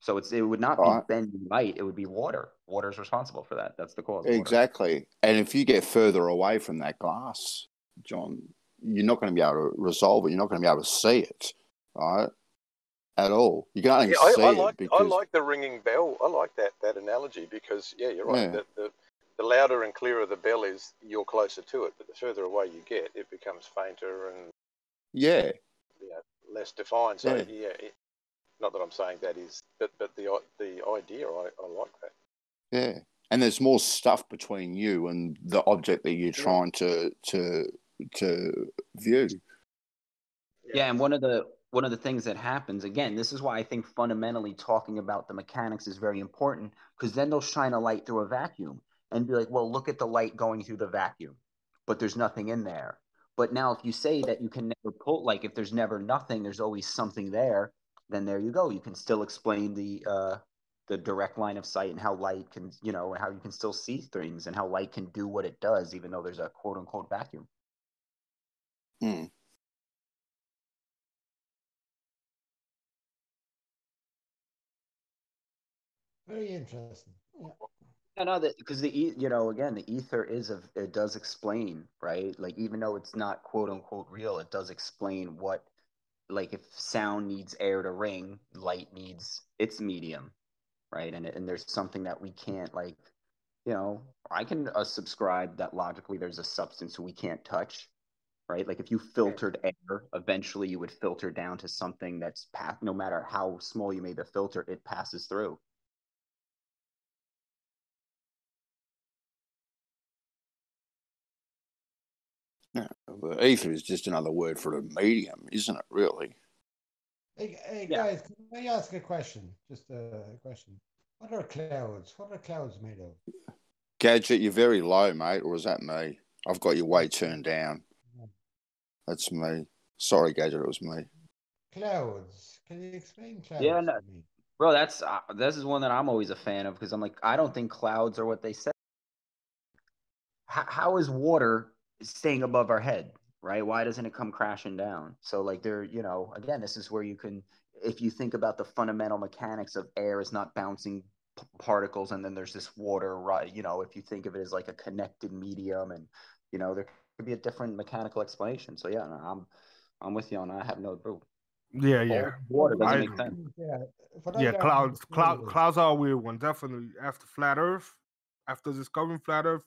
So it would not be bending light, it would be water. Water is responsible for that. That's the cause. Exactly. And if you get further away from that glass, John, you're not going to be able to resolve it. You're not going to be able to see it, right? At all. You can only see it because... I like the ringing bell. I like that analogy because, you're right. Yeah. The louder and clearer the bell is, you're closer to it. But the further away you get, it becomes fainter and less defined. So not that I'm saying that is, but the idea, I like that. Yeah, and there's more stuff between you and the object that you're trying to view. Yeah, and one of the things that happens, again, this is why I think fundamentally talking about the mechanics is very important, because then they'll shine a light through a vacuum and be like, well, look at the light going through the vacuum, but there's nothing in there. But now if you say that you can never pull, like if there's never nothing, there's always something there, then there you go. You can still explain the direct line of sight and how light can, how you can still see things and how light can do what it does, even though there's a quote unquote vacuum. Very interesting. Yeah. No, because the ether it does explain, right? Like even though it's not quote unquote real, it does explain what, like if sound needs air to ring, light needs its medium, right? And there's something that we can't, like, I can subscribe that logically there's a substance we can't touch, right? Like if you filtered air, eventually you would filter down to something that's no matter how small you made the filter, it passes through. Yeah, the ether is just another word for a medium, isn't it, really? Hey guys, can I ask a question? Just a question. What are clouds? What are clouds made of? Gadget, you're very low, mate, or is that me? I've got your way turned down. That's me. Sorry, Gadget, it was me. Clouds. Can you explain clouds to me? Bro, this is one that I'm always a fan of because I'm like, I don't think clouds are what they say. How is water staying above our head, right? Why doesn't it come crashing down? So like again, this is where you can, if you think about the fundamental mechanics of air is not bouncing particles and then there's this water, right? If you think of it as like a connected medium and, there could be a different mechanical explanation. So yeah, I'm with you on that. I have no clue. Yeah. Water doesn't make sense. Yeah, clouds are a weird one. Definitely after flat Earth, after discovering flat Earth,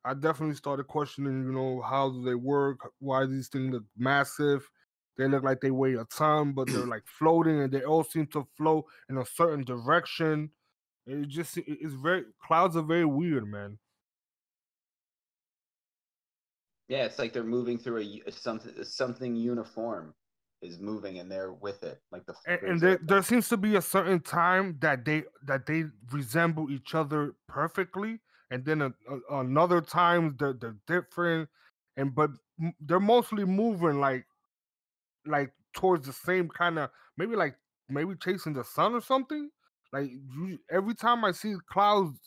I definitely started questioning, how do they work? Why these things look massive? They look like they weigh a ton, but they're like floating, and they all seem to flow in a certain direction. Clouds are very weird, man. Yeah, it's like they're moving through something uniform is moving and they're with it. Like there seems to be a certain time that they resemble each other perfectly, and then another time they're different, but they're mostly moving like towards the same kind of maybe chasing the sun or something. Like every time I see clouds,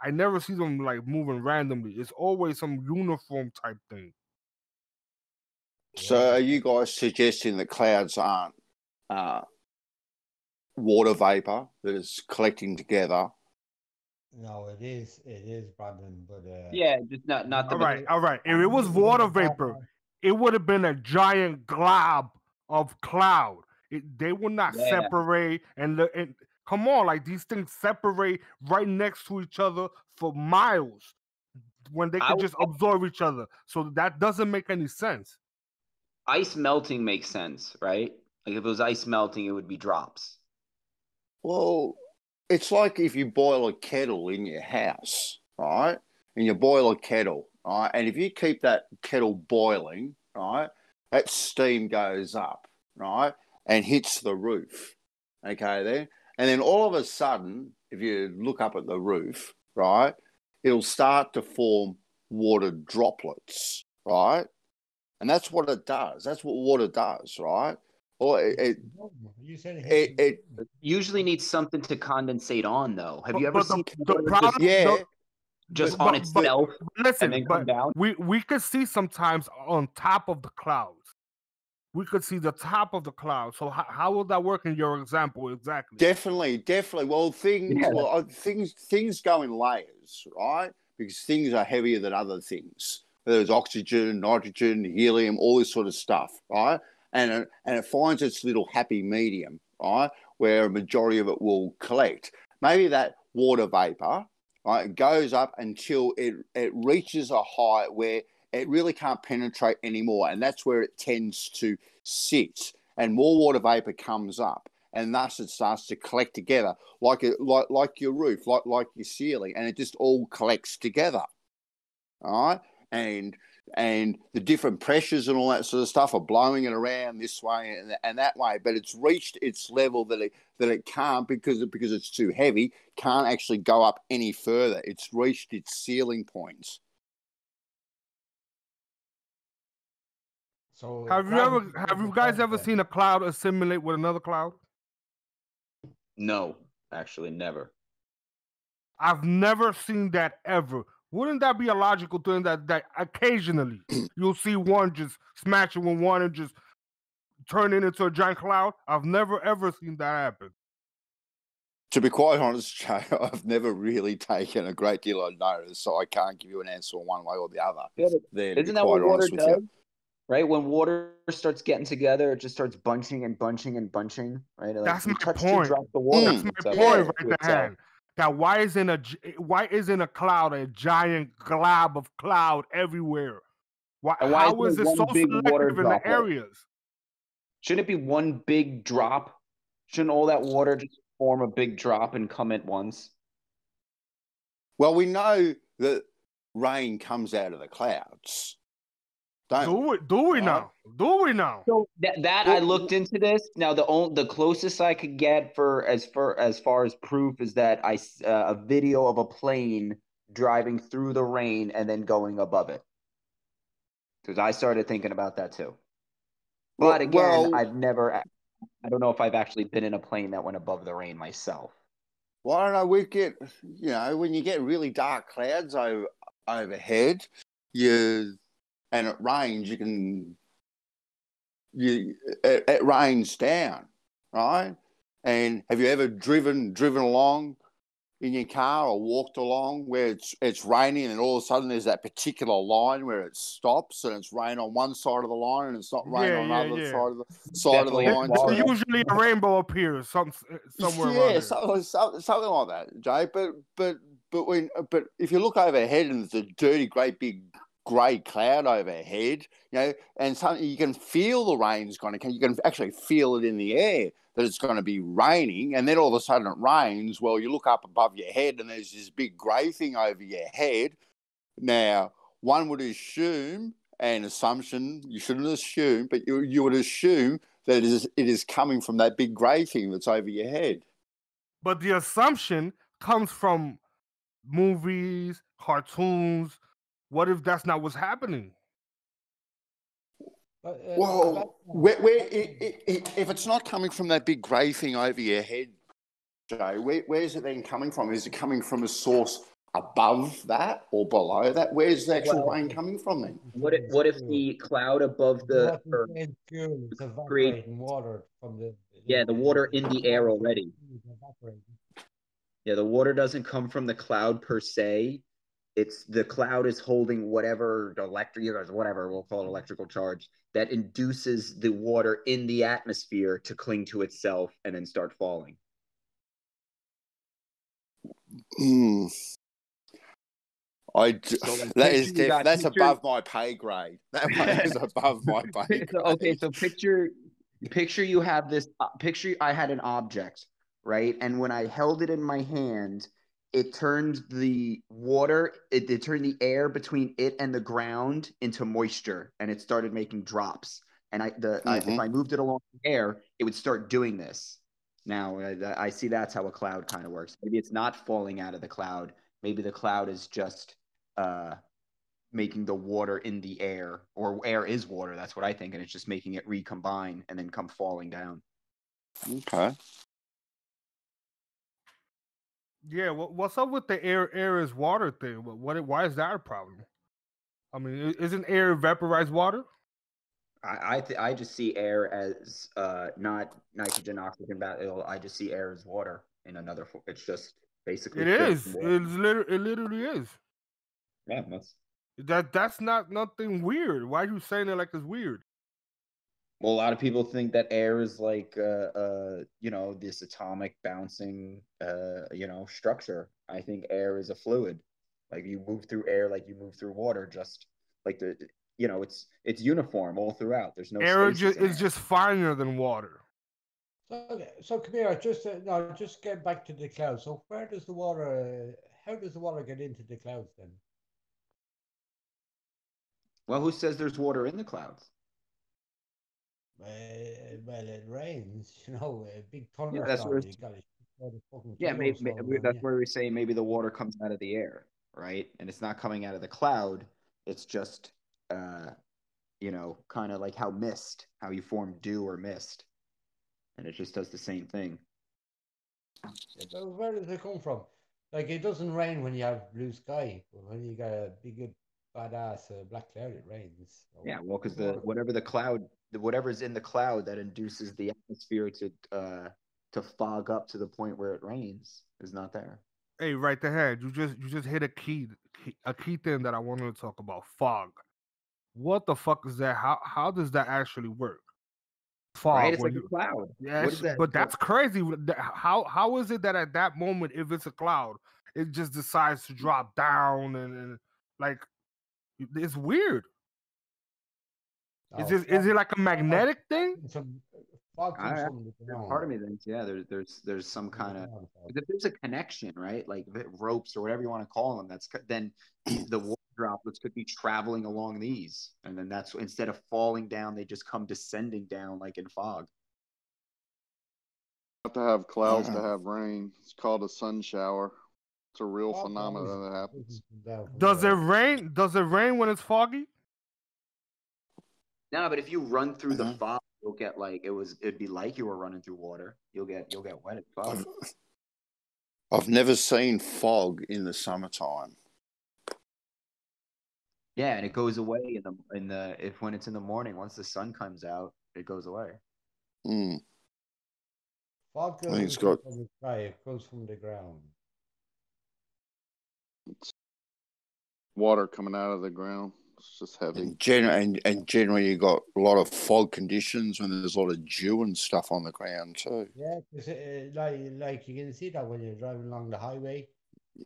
I never see them like moving randomly. It's always some uniform type thing. So are you guys suggesting that clouds aren't water vapor that is collecting together? No, it is Brandon, but yeah, just not the all right. If it was water vapor, it would have been a giant glob of cloud. They would not separate and come on, like these things separate right next to each other for miles when they could just absorb each other. So that doesn't make any sense. Ice melting makes sense, right? Like if it was ice melting, it would be drops. Well, it's like if you boil a kettle in your house, right? And you boil a kettle, right? And if you keep that kettle boiling, right, that steam goes up, right, and hits the roof. Okay, then? And then all of a sudden, if you look up at the roof, right, it'll start to form water droplets, right? And that's what it does. That's what water does, right? Or it usually needs something to condensate on, though. Have you ever seen the problem? Just on itself? Listen, and then come down? we could see sometimes on top of the clouds. We could see the top of the cloud. So how will that work in your example exactly? Definitely. Well, things go in layers, right? Because things are heavier than other things. There's oxygen, nitrogen, helium, all this sort of stuff, right? And it finds its little happy medium, right, where a majority of it will collect. Maybe that water vapor, right, goes up until it reaches a height where it really can't penetrate anymore, and that's where it tends to sit, and more water vapor comes up, and thus it starts to collect together like your roof, like your ceiling, and it just all collects together, all right? And the different pressures and all that sort of stuff are blowing it around this way and that way, but it's reached its level that it can't because it's too heavy, can't actually go up any further. It's reached its ceiling points. So have you guys ever seen a cloud assimilate with another cloud? No, actually, never. I've never seen that ever. Wouldn't that be a logical thing that occasionally you'll see one just smashing with one and just turning into a giant cloud? I've never ever seen that happen. To be quite honest, Jay, I've never really taken a great deal of notice, so I can't give you an answer one way or the other. Yeah, isn't that what water does? Right? When water starts getting together, it just starts bunching and bunching and bunching, right? Like that's my point. Drop the water. That's my point right there. That why isn't a cloud a giant glob of cloud everywhere? How is it so selective in the areas? Shouldn't it be one big drop? Shouldn't all that water just form a big drop and come at once? Well, we know that rain comes out of the clouds, Do we now? Do we now? So that I looked into this. Now the closest I could get for as far as proof is that a video of a plane driving through the rain and then going above it. Because I started thinking about that too. But again, I don't know if I've actually been in a plane that went above the rain myself. Well, I don't know. We get, when you get really dark clouds overhead, and it rains, it rains down, right? And have you ever driven along in your car or walked along where it's raining and all of a sudden there's that particular line where it stops and it's rain on one side of the line and it's not rain on another side of the line. So usually a rainbow appears somewhere. Yeah, something like that, Jay. But if you look overhead and there's a dirty, great big grey cloud overhead, and something you can feel the rain's going to come. You can actually feel it in the air that it's going to be raining, and then all of a sudden it rains. Well, you look up above your head and there's this big grey thing over your head. Now, one would assume, an assumption, you shouldn't assume, but you would assume that it is coming from that big grey thing that's over your head. But the assumption comes from movies, cartoons. What if that's not what's happening? Well, if it's not coming from that big grey thing over your head, Jay, where is it then coming from? Is it coming from a source above that or below that? Where's the actual rain coming from then? What if the cloud above the earth is evaporating water from the the water in the air already? Yeah, the water doesn't come from the cloud per se. It's the cloud is holding whatever we'll call it electrical charge that induces the water in the atmosphere to cling to itself and then start falling. That's above my pay grade. That is above my pay grade. Okay, so picture you have this picture. I had an object, right? And when I held it in my hand, it turned the water, it turned the air between it and the ground into moisture, and it started making drops. And if I moved it along the air, it would start doing this. Now, I see that's how a cloud kind of works. Maybe it's not falling out of the cloud. Maybe the cloud is just making the water in the air, or air is water. That's what I think. And it's just making it recombine and then come falling down. Okay. Yeah, what's up with the air is water thing? Why is that a problem? I mean, isn't air vaporized water? I just see air as not nitrogen, oxygen. I just see air as water in another form. It's just basically. It is. It literally is. Yeah, that's not nothing weird. Why are you saying it like it's weird? Well, a lot of people think that air is like, this atomic bouncing, structure. I think air is a fluid. Like you move through air, like you move through water. Just like it's uniform all throughout. There's no air is just finer than water. So come here. Just get back to the clouds. So where does the water? How does the water get into the clouds then? Well, who says there's water in the clouds? Well, it rains, a big thunderstorm. Yeah, that's where we say maybe the water comes out of the air, right? And it's not coming out of the cloud. It's just, kind of like how you form dew or mist. And it just does the same thing. So where does it come from? Like, it doesn't rain when you have blue sky. But when you got a big, badass black cloud, it rains. So yeah, well, because whatever's in the cloud that induces the atmosphere to fog up to the point where it rains is not there. Hey, right ahead. You just hit a key thing that I wanted to talk about. Fog. What the fuck is that? How does that actually work? Fog. Right, it's like a cloud. Yeah, but that's crazy. How is it that at that moment, if it's a cloud, it just decides to drop down and like it's weird. Is it like a magnetic thing? Part of me thinks, there's some kind of, if there's a connection, right? Like ropes or whatever you want to call them, then the water droplets could be traveling along these, and then that's instead of falling down, they just come descending down like in fog. Have to have clouds to have rain. It's called a sun shower. It's a real phenomenon that happens. Does it rain? Does it rain when it's foggy? No, but if you run through the fog, you'll get like it'd be like you were running through water. You'll get wet in fog. I've never seen fog in the summertime. Yeah, and it goes away when it's in the morning. Once the sun comes out, it goes away. Fog goes from the sky. It goes from the ground. It's water coming out of the ground. It's just heavy. And generally, you got a lot of fog conditions when there's a lot of dew and stuff on the ground too. Yeah, like you can see that when you're driving along the highway.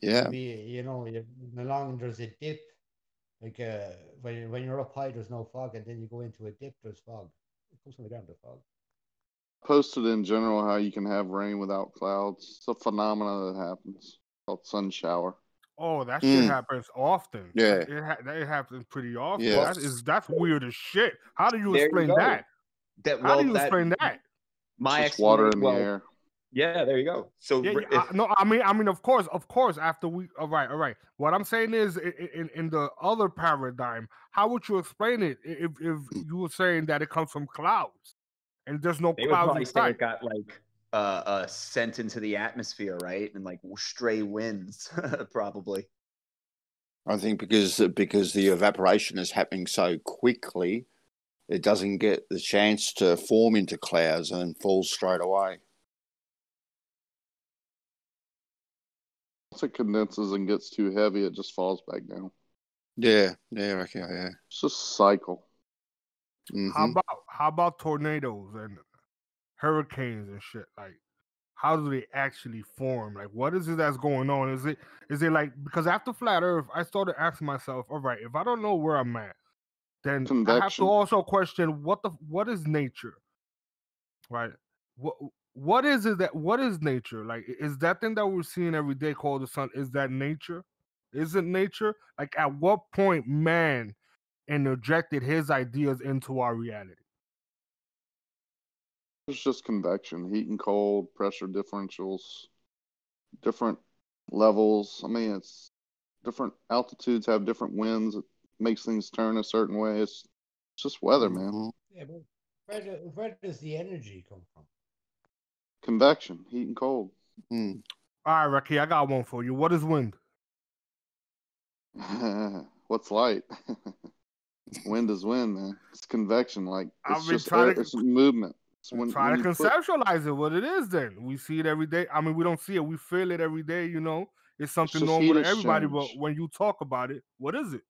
Yeah. You're along and there's a dip. Like when you're up high, there's no fog, and then you go into a dip, there's fog. It comes from the ground, the fog. Posted in general how you can have rain without clouds. It's a phenomenon that happens called sun shower. Oh, that shit happens often. Yeah, it happens pretty often. Yeah. That's weird as shit. How do you explain that? How do you explain that? My just water in the air. Yeah, there you go. So I mean, of course. After we, all right. What I'm saying is, in the other paradigm, how would you explain it if you were saying that it comes from clouds and there's no clouds inside? It got like sent into the atmosphere, right? And like stray winds, probably. I think because the evaporation is happening so quickly, it doesn't get the chance to form into clouds and then falls straight away. Once it condenses and gets too heavy, it just falls back down. Yeah, okay, yeah. It's just a cycle. Mm-hmm. How about tornadoes and hurricanes and shit? Like, how do they actually form? Like, what is it that's going on? Is it like, because after Flat Earth, I started asking myself, all right, if I don't know where I'm at, then I have to also question what is nature, right? What is nature? Like, is that thing that we're seeing every day called the sun, is that nature? Isn't nature? Like, at what point man interjected his ideas into our reality? It's just convection, heat and cold, pressure differentials, different levels. I mean, it's different altitudes have different winds. It makes things turn a certain way. It's just weather, man. Yeah, but where does the energy come from? Convection, heat and cold. All right, Rocky, I got one for you. What is wind? What's light? Wind is wind, man. It's convection. Like, it's just air, it's movement. Try to conceptualize it. What it is, then we see it every day. I mean, we don't see it; we feel it every day. It's something normal to everybody. But when you talk about it, what is it?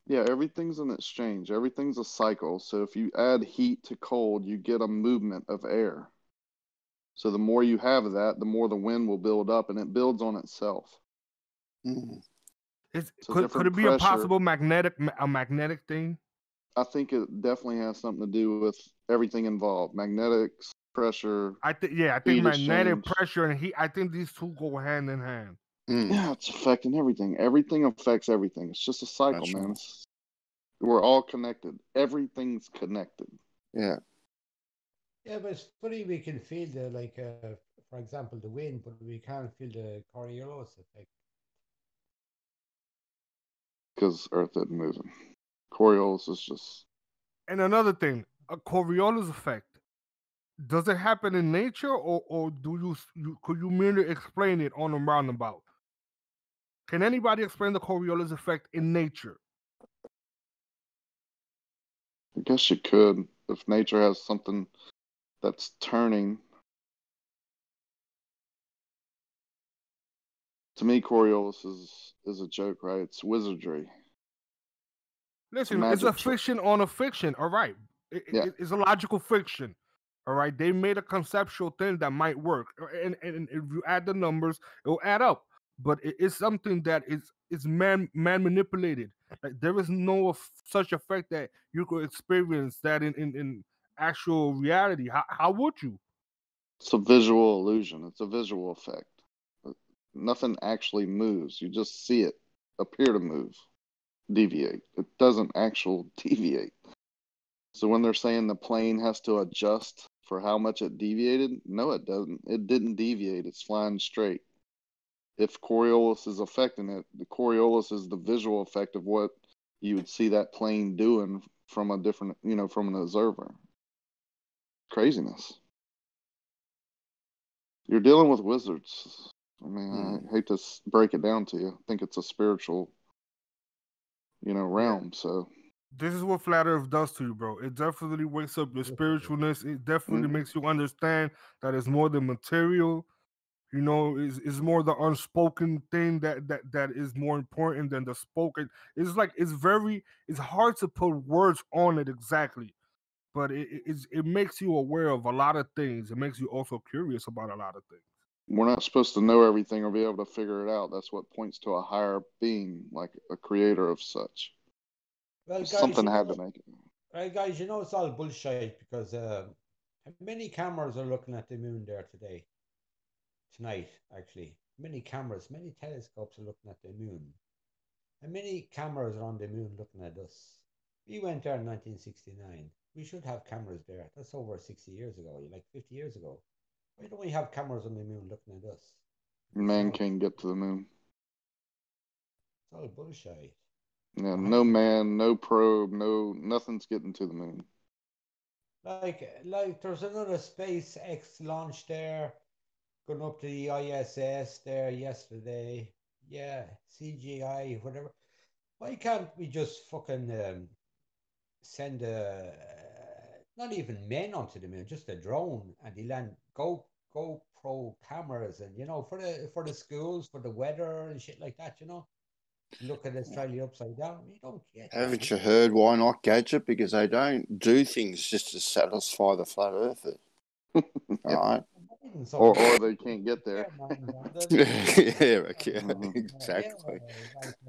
Yeah, everything's an exchange. Everything's a cycle. So if you add heat to cold, you get a movement of air. So the more you have of that, the more the wind will build up, and it builds on itself. Could it be a possible magnetic thing? I think it definitely has something to do with everything involved. Magnetics, pressure. I think magnetic pressure and heat. I think these two go hand in hand. Yeah, it's affecting everything. Everything affects everything. It's just a cycle, man. We're all connected. Everything's connected. Yeah. Yeah, but it's funny we can feel for example, the wind, but we can't feel the Coriolis effect. Because Earth isn't moving. Coriolis is just... And another thing, a Coriolis effect, does it happen in nature, or could you merely explain it on a roundabout? Can anybody explain the Coriolis effect in nature? I guess you could, if nature has something that's turning. To me, Coriolis is a joke, right? It's wizardry. Listen, it's a fiction on a fiction. All right. It's a logical fiction. All right. They made a conceptual thing that might work. And if you add the numbers, it'll add up. But it's something that is man manipulated. Like, there is no such effect that you could experience that in actual reality. How would you? It's a visual illusion. It's a visual effect. Nothing actually moves. You just see it appear to move. deviate. It doesn't actually deviate. So when they're saying the plane has to adjust for how much it deviated, no, it doesn't. It didn't deviate. It's flying straight. If Coriolis is affecting it, the Coriolis is the visual effect of what you would see that plane doing from a different, from an observer. Craziness. You're dealing with wizards. I mean, I hate to break it down to you. I think it's a spiritual, realm. So this is what Flat Earth does to you, bro. It definitely wakes up your spiritualness. It definitely makes you understand that it's more than material. It's more the unspoken thing that is more important than the spoken. It's like it's hard to put words on it exactly, but it makes you aware of a lot of things. It makes you also curious about a lot of things. We're not supposed to know everything or be able to figure it out. That's what points to a higher being, like a creator of such. Well, guys, something had to make it. Right, guys, it's all bullshit because many cameras are looking at the moon there tonight, actually. Many cameras, many telescopes are looking at the moon. And many cameras are on the moon looking at us. We went there in 1969. We should have cameras there. That's over 60 years ago, like 50 years ago. Why don't we have cameras on the moon looking at us? Man can't get to the moon. It's all bullshit. Yeah, no man, no probe, nothing's getting to the moon. Like there's another SpaceX launch there, going up to the ISS there yesterday. Yeah, CGI, whatever. Why can't we just fucking send not even men onto the moon, just a drone, and they land GoPro cameras, and for the schools, for the weather and shit like that, Look at Australia upside down. You don't get. Haven't you heard why not Gadget? Because they don't do things just to satisfy the flat earthers. All right. Or they can't get there. Exactly.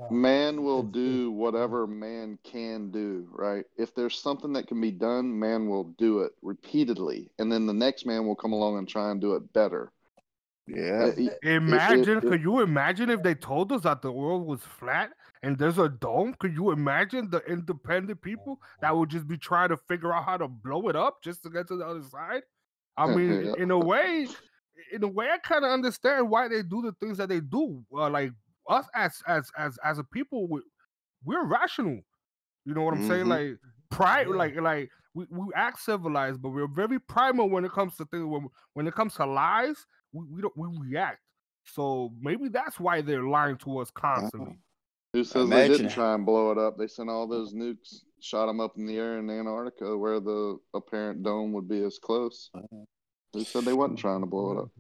Man will do whatever man can do, right? If there's something that can be done, man will do it repeatedly. And then the next man will come along and try and do it better. Yeah. Could you imagine if they told us that the world was flat and there's a dome? Could you imagine the independent people that would just be trying to figure out how to blow it up just to get to the other side? I mean, in a way, I kind of understand why they do the things that they do. Like us as a people, we're rational. You know what I'm saying? Like like we act civilized, but we're very primal when it comes to things. When it comes to lies, we react. So maybe that's why they're lying to us constantly. Who says they didn't try and blow it up? They sent all those nukes, shot them up in the air in Antarctica, where the apparent dome would be as close. Who said they wasn't trying to blow it up?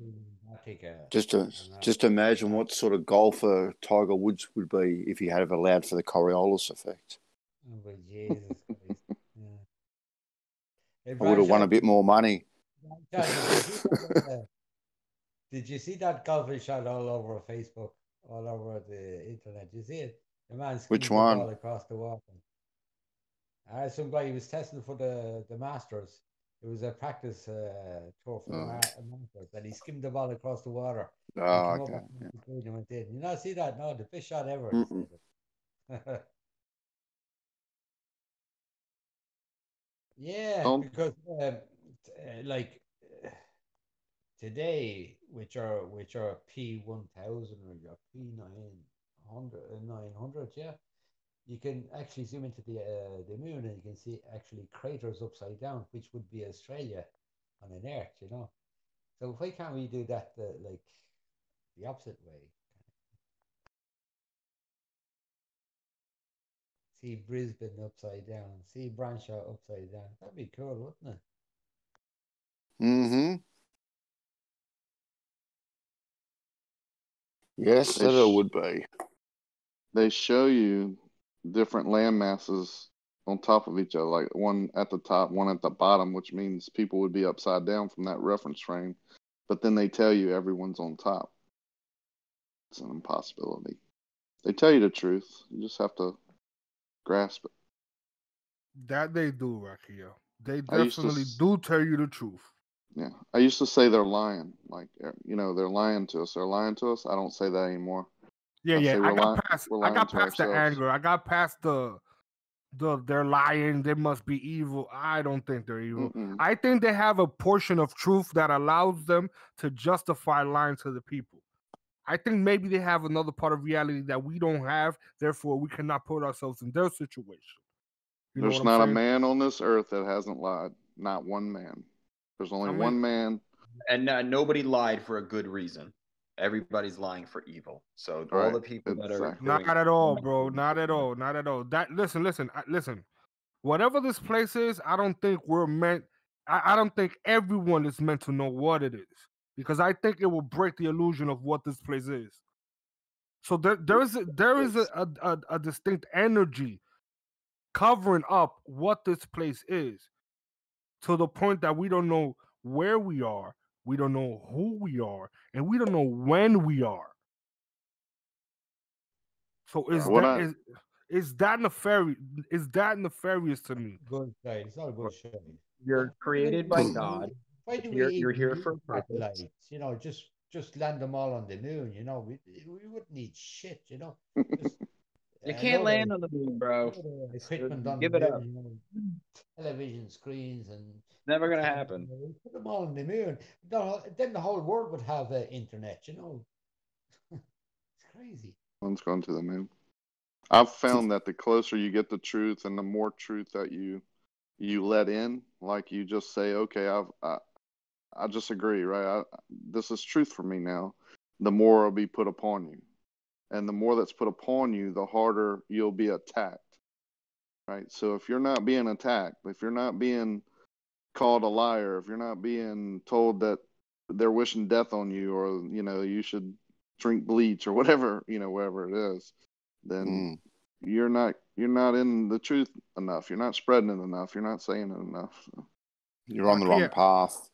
Just imagine what sort of golfer Tiger Woods would be if he had allowed for the Coriolis effect. Oh, but Jesus Christ. I would have won a bit more money. Did you see that golfer shot all over Facebook, all over the internet? Did you see it? The man skimmed the ball across the water. Some guy, he was testing for the Masters. It was a practice tour for the Masters, and he skimmed the ball across the water. Oh, okay. And went in. You not see that? No, the best shot ever. Yeah, because like today, which are P1000 or your P900, yeah, you can actually zoom into the moon and you can see actually craters upside down, which would be Australia on an Earth, So why can't we do that like the opposite way? See Brisbane upside down, see Branshaw upside down. That'd be cool, wouldn't it? Mm-hmm. Yes, that it would be. They show you different land masses on top of each other, like one at the top, one at the bottom, which means people would be upside down from that reference frame. But then they tell you everyone's on top. It's an impossibility. They tell you the truth. You just have to grasp it. That they do, Rakia. They definitely do tell you the truth. Yeah. I used to say they're lying. Like, they're lying to us. They're lying to us. I don't say that anymore. Yeah. I got past the anger. I got past they're lying. They must be evil. I don't think they're evil. I think they have a portion of truth that allows them to justify lying to the people. I think maybe they have another part of reality that we don't have. Therefore, we cannot put ourselves in their situation. There's not a man on this earth that hasn't lied. Not one man. There's only one man. And nobody lied for a good reason. Everybody's lying for evil. So all the people that are not at all, bro. Not at all. Not at all. That listen. Whatever this place is, I don't think we're meant. I don't think everyone is meant to know what it is, because I think it will break the illusion of what this place is. So there is a distinct energy covering up what this place is, to the point that we don't know where we are, we don't know who we are, and we don't know when we are. So is that nefarious? Is that nefarious to me? Good shade. It's not a good shade. You're created by God. Why do you're here for satellites? You know, just land them all on the moon. You know, we wouldn't need shit. You know, you can't land on the moon, bro. Give it up. You know, television screens and never gonna happen. Put them all on the moon. No, then the whole world would have internet. You know, it's crazy. One's gone to the moon. I've found that the closer you get to truth and the more truth that you let in, like you just say, okay, I just agree, right? This is truth for me now. The more will be put upon you. And the more that's put upon you, the harder you'll be attacked, right? So if you're not being attacked, if you're not being called a liar, if you're not being told that they're wishing death on you, or, you know, you should drink bleach or whatever, you know, wherever it is, then you're not in the truth enough. You're not spreading it enough. You're not saying it enough. So. You're on the wrong path.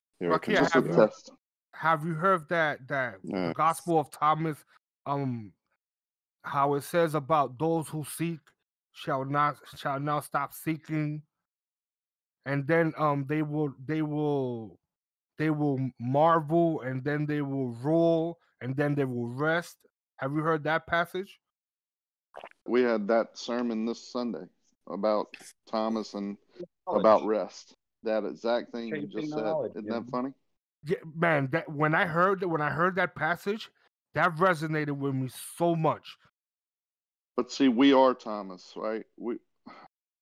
Have you heard that the Gospel of Thomas, how it says about those who seek shall not stop seeking, and then they will marvel, and then they will rule, and then they will rest. Have you heard that passage? We had that sermon this Sunday about Thomas and about rest. That exact thing you just said. Isn't that funny? Yeah, man. That when I heard that passage, that resonated with me so much. But see, we are Thomas, right?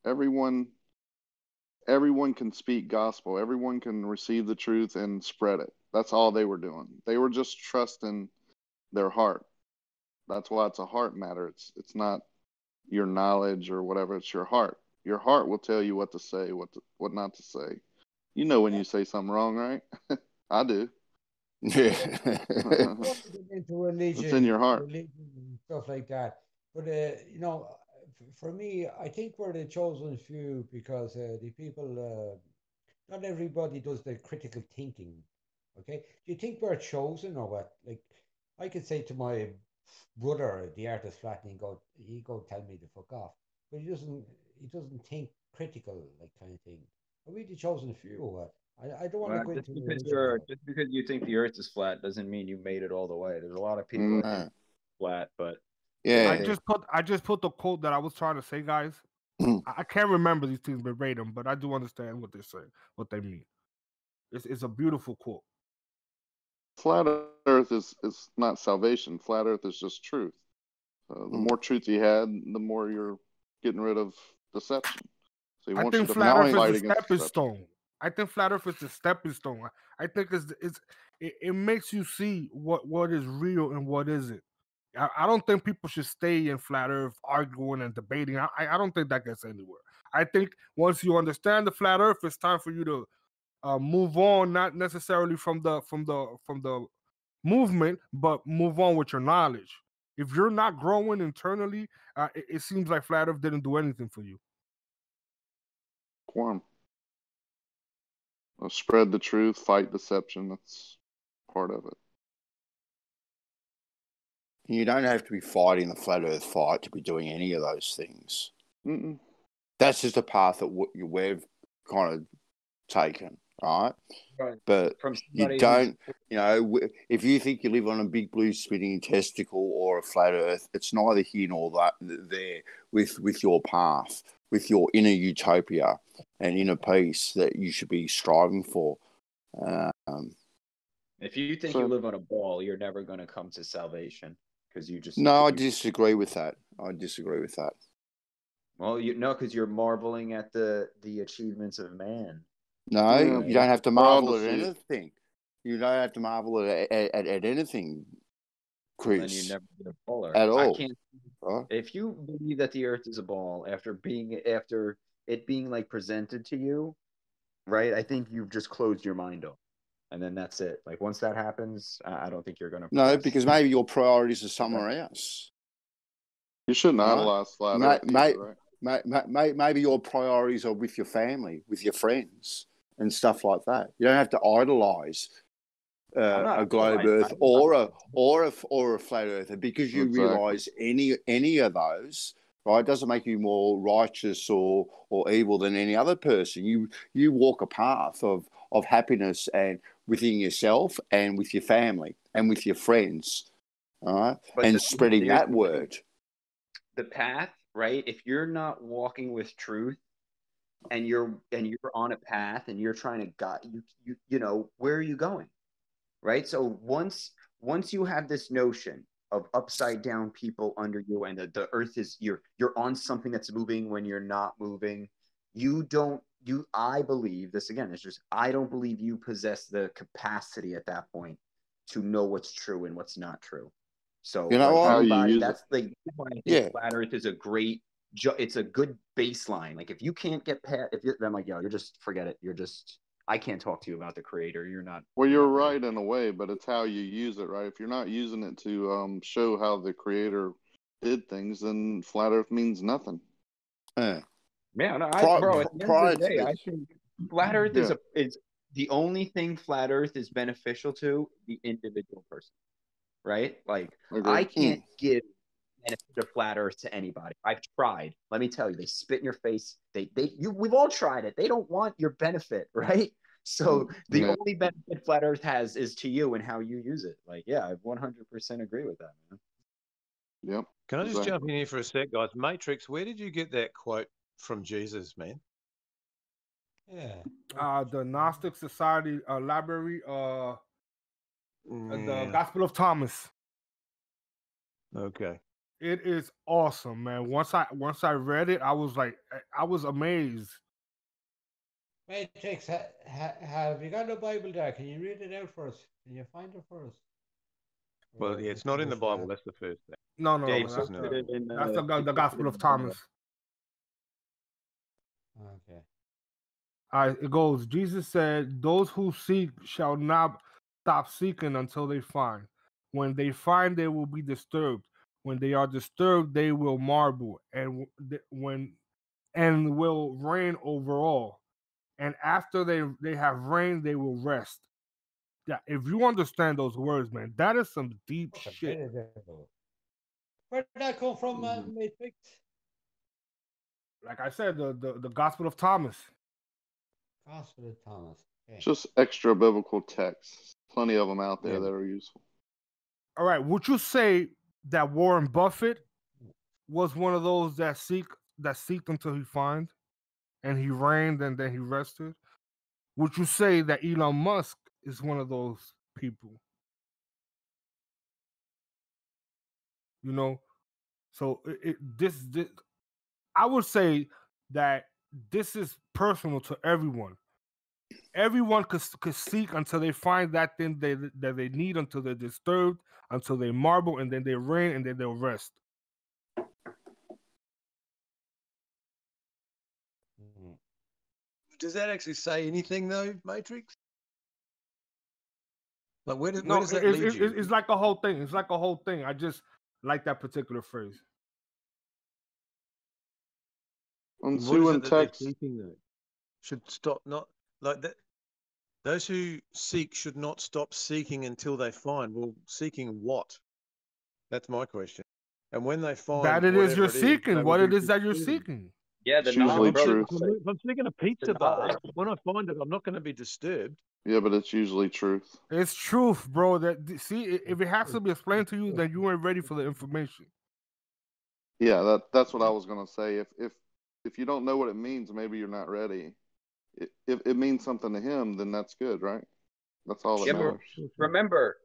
Everyone can speak gospel. Everyone can receive the truth and spread it. That's all they were doing. They were just trusting their heart. That's why it's a heart matter. It's not your knowledge or whatever. It's your heart. Your heart will tell you what to say, what not to say. You know when you say something wrong, right? I do. Yeah. Into religion, it's in your heart. Religion and stuff like that. But you know, for me, I think we're the chosen few, because the people, not everybody does the critical thinking. Okay, do you think we're chosen or what? Like, I could say to my brother, the artist flat, and he go tell me to fuck off, but he doesn't think critical, like, kind of thing. Are we the chosen few or what? I don't want to go into just because you think the Earth is flat doesn't mean you made it all the way. There's a lot of people that think flat, but yeah. I just put the quote that I was trying to say, guys. I can't remember these things verbatim, but I do understand what they're saying, what they mean. It's a beautiful quote. Flat Earth is not salvation. Flat Earth is just truth. The more truth you had, the more you're getting rid of deception. So I think Flat Earth is the stepping stone. I think Flat Earth is the stepping stone. I think it makes you see what is real and what isn't. I don't think people should stay in Flat Earth arguing and debating. I don't think that gets anywhere. I think once you understand the Flat Earth, it's time for you to move on, not necessarily from the movement, but move on with your knowledge. If you're not growing internally, it seems like Flat Earth didn't do anything for you. Quorum. Spread the truth, fight deception. That's part of it. You don't have to be fighting the Flat Earth fight to be doing any of those things. That's just a path that we've kind of taken, right? But you don't, you know, if you think you live on a big blue spinning testicle or or a flat Earth. It's neither here nor that there with your path, with your inner utopia and inner peace that you should be striving for. If you think you live on a ball, you're never going to come to salvation because you just... No, I disagree with that. I disagree with that. Well, because you're marveling at the achievements of man. No, you don't have to marvel at anything. You don't have to marvel at anything, Chris. Well, then you never get a baller. At all. I can't. Right? If you believe that the Earth is a ball after it being like presented to you, right? I think you've just closed your mind off, and then that's it. Like once that happens, I don't think you're going to. No, because maybe your priorities are somewhere else. You shouldn't idolize flat Earth either, right? Maybe your priorities are with your family, with your friends, and stuff like that. You don't have to idolize a globe Earth or a flat Earther because you realize any of those, right, doesn't make you more righteous or evil than any other person. You walk a path of happiness and within yourself and with your family and with your friends, all right, and spreading that word. The path, right? If you're not walking with truth and you're on a path and you're trying to guide you know, where are you going? Right? So once you have this notion of upside down people under you and the earth is you're on something that's moving when you're not moving, I believe this again, it's just I don't believe you possess the capacity at that point to know what's true and what's not true. So you know everybody, that's the flat Earth is a great, it's a good baseline. Like if you can't get past, I'm like, yo, you're just forget it. You're just, I can't talk to you about the creator. You're not. Well, you're right in a way, but it's how you use it, right? If you're not using it to show how the creator did things, then flat Earth means nothing. Yeah, no, bro. At the end of the day, I think flat Earth is the only thing flat Earth is beneficial to the individual person. Right? Like I can't give benefit of flat Earth to anybody. I've tried. Let me tell you, they spit in your face. We've all tried it. They don't want your benefit, right? So the only benefit flat Earth has is to you and how you use it. Like, yeah, I 100% agree with that, man. Yep. Can I just jump in here for a sec, guys? Matrix, where did you get that quote from Jesus, man? Yeah. The Gnostic Society Library, the Gospel of Thomas. Okay. It is awesome, man. Once I read it, I was like, I was amazed. Matrix, have you got the Bible there? Can you read it out for us? Can you find it for us? Well, yeah, it's not in the Bible. That's the first thing. No, that's the Gospel of Thomas. Okay. All right, it goes. Jesus said, "Those who seek shall not stop seeking until they find. When they find, they will be disturbed. When they are disturbed, they will marvel and will reign over all. And after they have reigned, they will rest." Yeah, if you understand those words, man, that is some deep shit. Where did that come from, Matrix? Like I said, the Gospel of Thomas. Gospel of Thomas. Okay. Just extra biblical texts. Plenty of them out there that are useful. All right. Would you say that Warren Buffett was one of those that seeked until he find, and he reigned and then he rested? Would you say that Elon Musk is one of those people? You know, so this I would say that this is personal to everyone. Everyone could seek until they find that thing that they need, until they're disturbed, until they marvel, and then they reign, and then they'll rest. Does that actually say anything, though, Matrix? Like, where does that lead you? It's like a whole thing. It's like a whole thing. I just like that particular phrase. Ensuing text should stop not like that. Those who seek should not stop seeking until they find. Well, seeking what? That's my question. And when they find that it is you're seeking, what it is that you're seeking. Yeah, it's usually truth. If I'm sticking a pizza bar, when I find it, I'm not going to be disturbed. Yeah, but it's usually truth. It's truth, bro. That see, if it has to be explained to you, then you weren't ready for the information. Yeah, that's what I was gonna say. If you don't know what it means, maybe you're not ready. If it means something to him, then that's good, right? That's all that matters. Remember,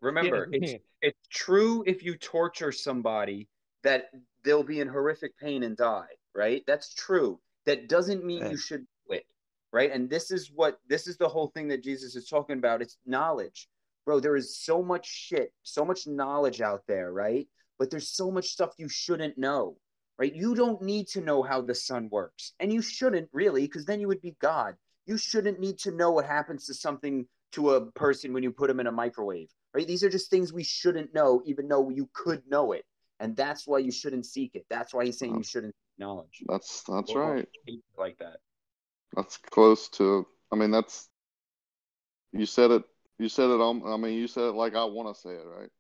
it's true if you torture somebody that they'll be in horrific pain and die, right? That's true. That doesn't mean you should do it, right? And this is the whole thing that Jesus is talking about. It's knowledge. Bro, there is so much shit, so much knowledge out there, right? But there's so much stuff you shouldn't know, right? You don't need to know how the sun works. And you shouldn't really, because then you would be God. You shouldn't need to know what happens to a person when you put them in a microwave, right? These are just things we shouldn't know, even though you could know it. And that's why you shouldn't seek it. That's why he's saying you shouldn't seek knowledge. That's right. Like that. That's close to, I mean, you said it like I want to say it, right?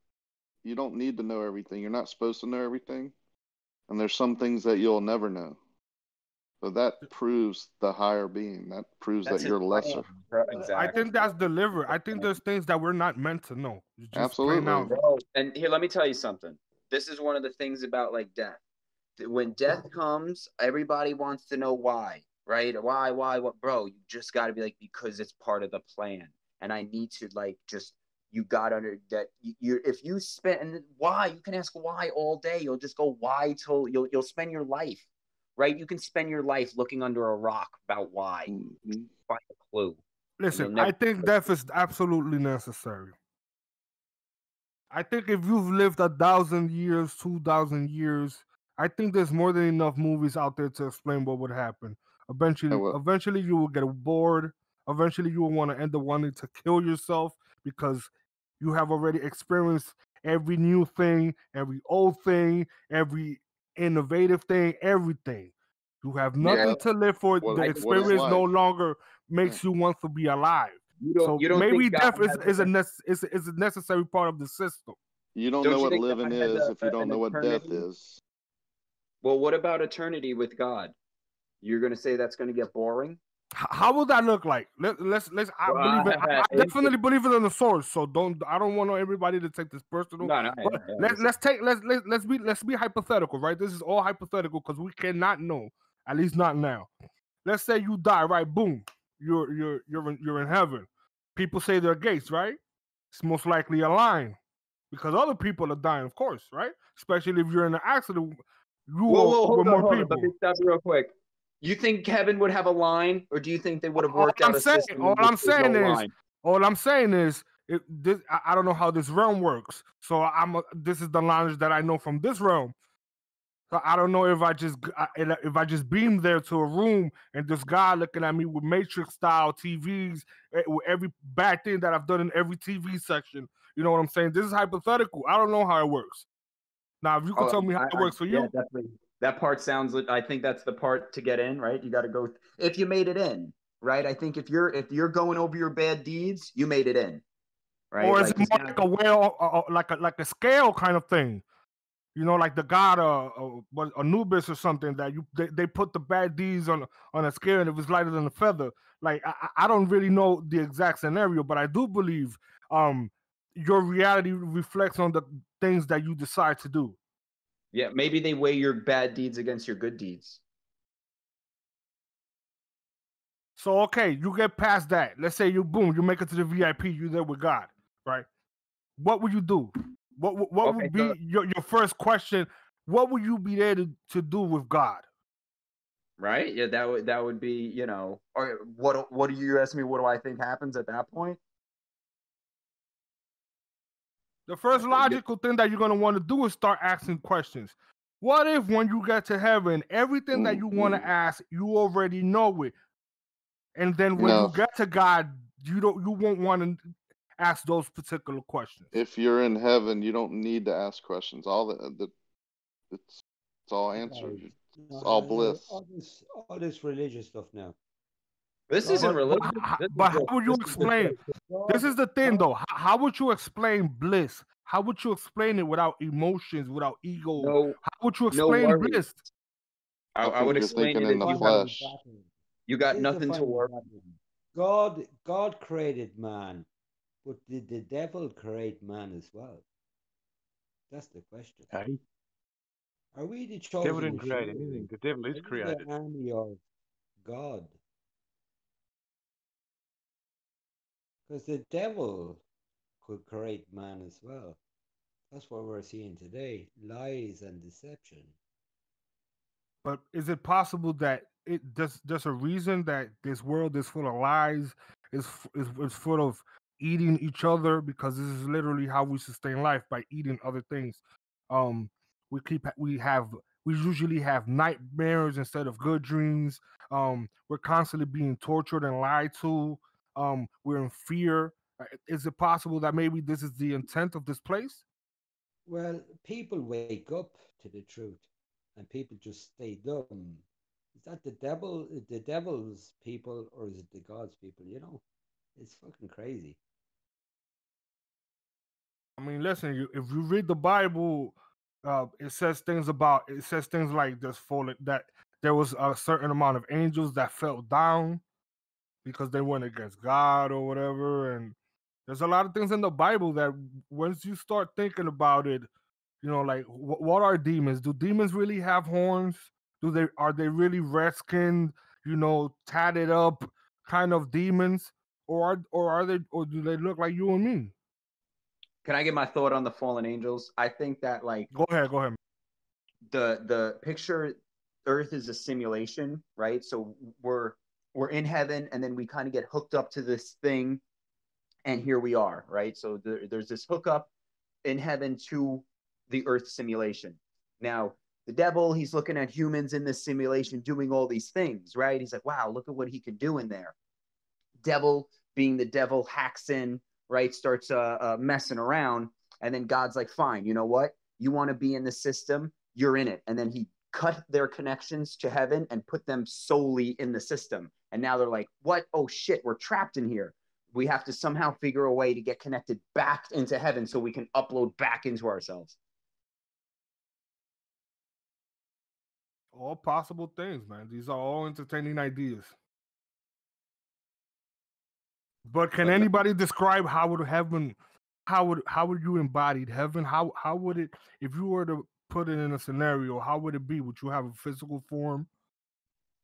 You don't need to know everything. You're not supposed to know everything. And there's some things that you'll never know. So that proves the higher being. That proves that you're lesser. Exactly. I think that's deliberate. I think there's things that we're not meant to know. Absolutely. And here, let me tell you something. This is one of the things about like death. When death comes, everybody wants to know why, right? Why, what? Bro, you just got to be like, because it's part of the plan. And I need to like just, you got under that. If you spend, and why, you can ask why all day. You'll just go why till you'll spend your life, right? You can spend your life looking under a rock about why. Find a clue. Listen, I think death is absolutely necessary. I think if you've lived 1,000 years, 2,000 years, I think there's more than enough movies out there to explain what would happen. Eventually you will get bored. Eventually you will want to end up wanting to kill yourself because you have already experienced every new thing, every old thing, every innovative thing, everything. You have nothing to live for. The experience no longer makes you want to be alive. So maybe death is a necessary part of the system. You don't know what living is if you don't know what death is. Well, what about eternity with God? You're going to say that's going to get boring? How will that look like? Let's. I definitely believe it in the source. So I don't want everybody to take this personal. Let's be hypothetical, right? This is all hypothetical because we cannot know, at least not now. Let's say you die, right? Boom, you're in heaven. People say they're gates, right? It's most likely a line because other people are dying, of course, right? Especially if you're in an accident. Hold on. Let me stop you real quick. You think Kevin would have a line, or do you think they would have worked out a system? All I'm saying is, I don't know how this realm works. So this is the knowledge that I know from this realm. So I don't know if I just beam there to a room and this guy looking at me with Matrix style TVs with every bad thing that I've done in every TV section. You know what I'm saying? This is hypothetical. I don't know how it works. Now, if you can tell me how it works for you. Yeah, definitely. That part sounds like, I think that's the part to get in, right? You got to go, if you made it in, right? I think if you're going over your bad deeds, you made it in, right? Or is it more like a whale, like a scale kind of thing? You know, like the god Anubis or something that they put the bad deeds on a scale and it was lighter than a feather. Like I don't really know the exact scenario, but I do believe your reality reflects on the things that you decide to do. Yeah, maybe they weigh your bad deeds against your good deeds. So, okay, you get past that. Let's say you make it to the VIP, you're there with God, right? What would you do? What would be your first question? What would you be there to do with God? Right? Yeah, that would be, you know, or what do you ask me? What do I think happens at that point? The first logical thing that you're going to want to do is start asking questions. What if when you get to heaven, everything that you want to ask, you already know it? And then when you get to God, you won't want to ask those particular questions. If you're in heaven, you don't need to ask questions. It's all answered. It's all bliss. All this religious stuff now. This isn't religious. But how would you explain? This is the thing, though. How would you explain bliss? How would you explain it without emotions, without ego? How would you explain bliss? I would explain it in the flesh. You got nothing to work. God created man, but did the devil create man as well? That's the question. Okay. Are we the chosen devil didn't create anything. The devil is created. The army of God. Because the devil could create man as well. That's what we're seeing today. Lies and deception. But is it possible that there's a reason that this world is full of lies, is full of eating each other, because this is literally how we sustain life, by eating other things. We usually have nightmares instead of good dreams. We're constantly being tortured and lied to. We're in fear. Is it possible that maybe this is the intent of this place? Well, people wake up to the truth, and people just stay dumb. Is that the devil's people, or is it the God's people? You know, it's fucking crazy. I mean, listen, if you read the Bible, it says things like this: that there was a certain amount of angels that fell down because they went against God or whatever. And there's a lot of things in the Bible that, once you start thinking about it, you know, like what are demons? Do demons really have horns? Are they really red skinned, you know, tatted up kind of demons, or do they look like you and me? Can I get my thought on the fallen angels? I think that, like, go ahead. The picture, Earth is a simulation, right? So we're in heaven, and then we kind of get hooked up to this thing, and here we are, right? So there's this hookup in heaven to the Earth simulation. Now, the devil, he's looking at humans in this simulation doing all these things, right? He's like, wow, look at what he can do in there. Devil, being the devil, hacks in, right? Starts messing around. And then God's like, fine, you know what? You want to be in the system? You're in it. And then he cut their connections to heaven and put them solely in the system. And now they're like, what? Oh, shit, we're trapped in here. We have to somehow figure a way to get connected back into heaven so we can upload back into ourselves. All possible things, man. These are all entertaining ideas. But can anybody describe how would you embodied heaven? How would it, if you were to put it in a scenario, how would it be? Would you have a physical form?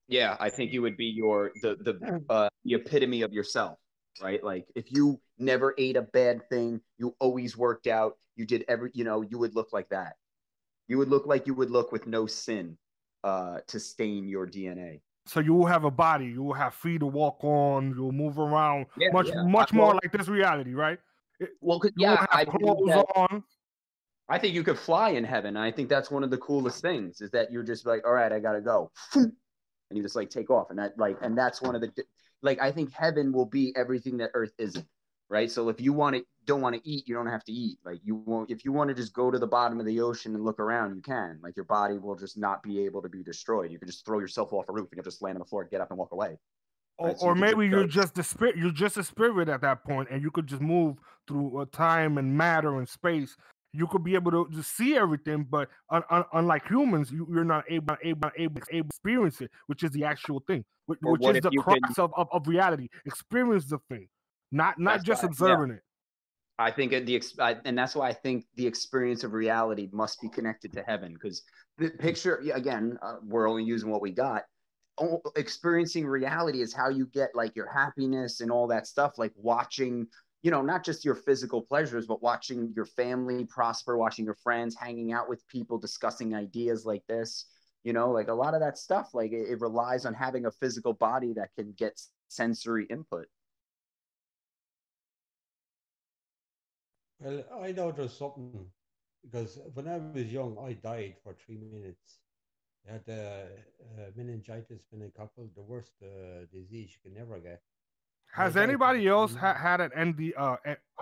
Yeah, I think you would be the epitome of yourself, right? Like, if you never ate a bad thing, you always worked out, you did you would look like that. You would look like you would look with no sin to stain your DNA. So you will have a body, you will have feet to walk on, you'll move around much more like this reality, right? I think you could fly in heaven. I think that's one of the coolest things, is that you're just like, all right, I gotta go, and you just like take off, and that's one of the, like, I think heaven will be everything that Earth isn't, right? So if you don't want to eat, you don't have to eat. Like, you won't, if you want to just go to the bottom of the ocean and look around, you can. Like, your body will just not be able to be destroyed. You can just throw yourself off a roof and you'll just land on the floor, get up, and walk away. Right? Or maybe you're just the spirit. You're just a spirit at that point, and you could just move through time and matter and space. You could be able to just see everything, but unlike humans, you're not able to experience it, which is the actual thing, which is the crux of reality. Experience the thing, not just observing it. I think and that's why I think the experience of reality must be connected to heaven, because the picture, again, we're only using what we got. Experiencing reality is how you get, like, your happiness and all that stuff, like watching, not just your physical pleasures, but watching your family prosper, watching your friends, hanging out with people, discussing ideas like this, like a lot of that stuff, like it relies on having a physical body that can get sensory input. Well, I know there's something, because when I was young, I died for 3 minutes. I had meningitis, meningococcal, the worst disease you can ever get. Has anybody else had an ND? I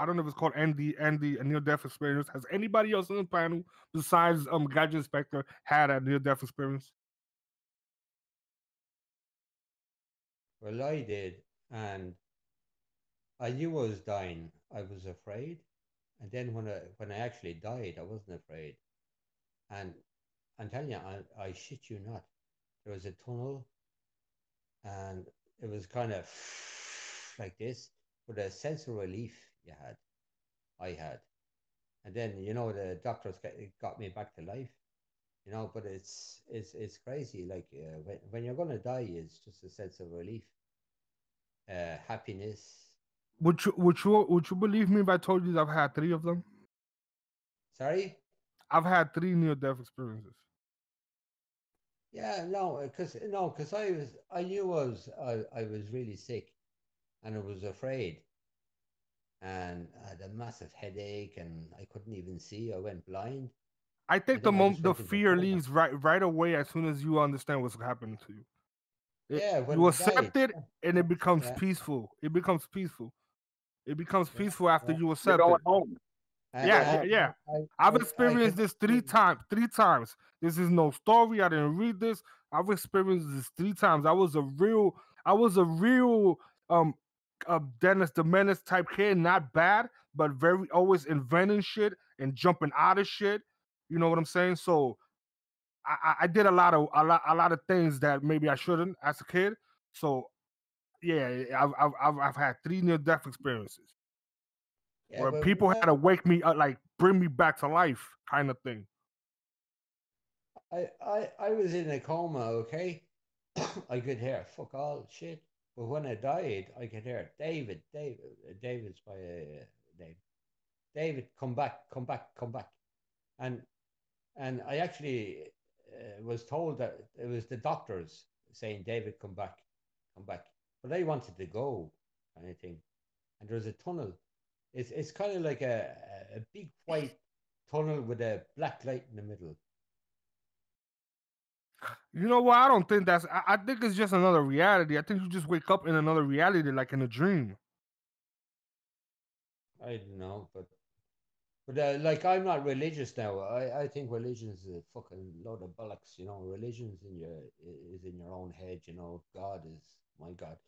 don't know if it's called ND, a near-death experience. Has anybody else on the panel besides Gadget Inspector had a near-death experience? Well, I did, and I knew I was dying. I was afraid, and then when I actually died, I wasn't afraid. And I'm telling you, I shit you not, there was a tunnel, and it was kind of like this, with a sense of relief I had. And then, the doctors got me back to life, but it's crazy. Like, when you're going to die, it's just a sense of relief, happiness. Would you believe me if I told you that I've had 3 of them? Sorry? I've had 3 near-death experiences. Yeah, because I knew I was really sick, and I was afraid, and I had a massive headache, and I couldn't even see. I went blind. I think the fear leaves right away as soon as you understand what's happening to you. You accept it, and it becomes peaceful. It becomes peaceful. It becomes peaceful after you accept You're it. going home. Yeah. I've experienced this 3 times. 3 times. This is no story. I didn't read this. I've experienced this 3 times. I was a real Dennis the Menace type kid. Not bad, but very always inventing shit and jumping out of shit. You know what I'm saying? So I did a lot of things that maybe I shouldn't as a kid. So yeah, I've had 3 near-death experiences. Yeah, where people had to wake me up, like bring me back to life, kind of thing. I was in a coma, okay? I could hear fuck all shit, but when I died, I could hear David's my name. David, come back, and I actually was told that it was the doctors saying, David, come back, but I wanted to go, kind of thing, and there was a tunnel. It's kind of like a big white tunnel with a black light in the middle. You know what? I don't think that's. I think it's just another reality. I think you just wake up in another reality, like in a dream. I don't know, but like, I'm not religious now. I think religion is a fucking load of bollocks. Religion is in your own head. God is my God.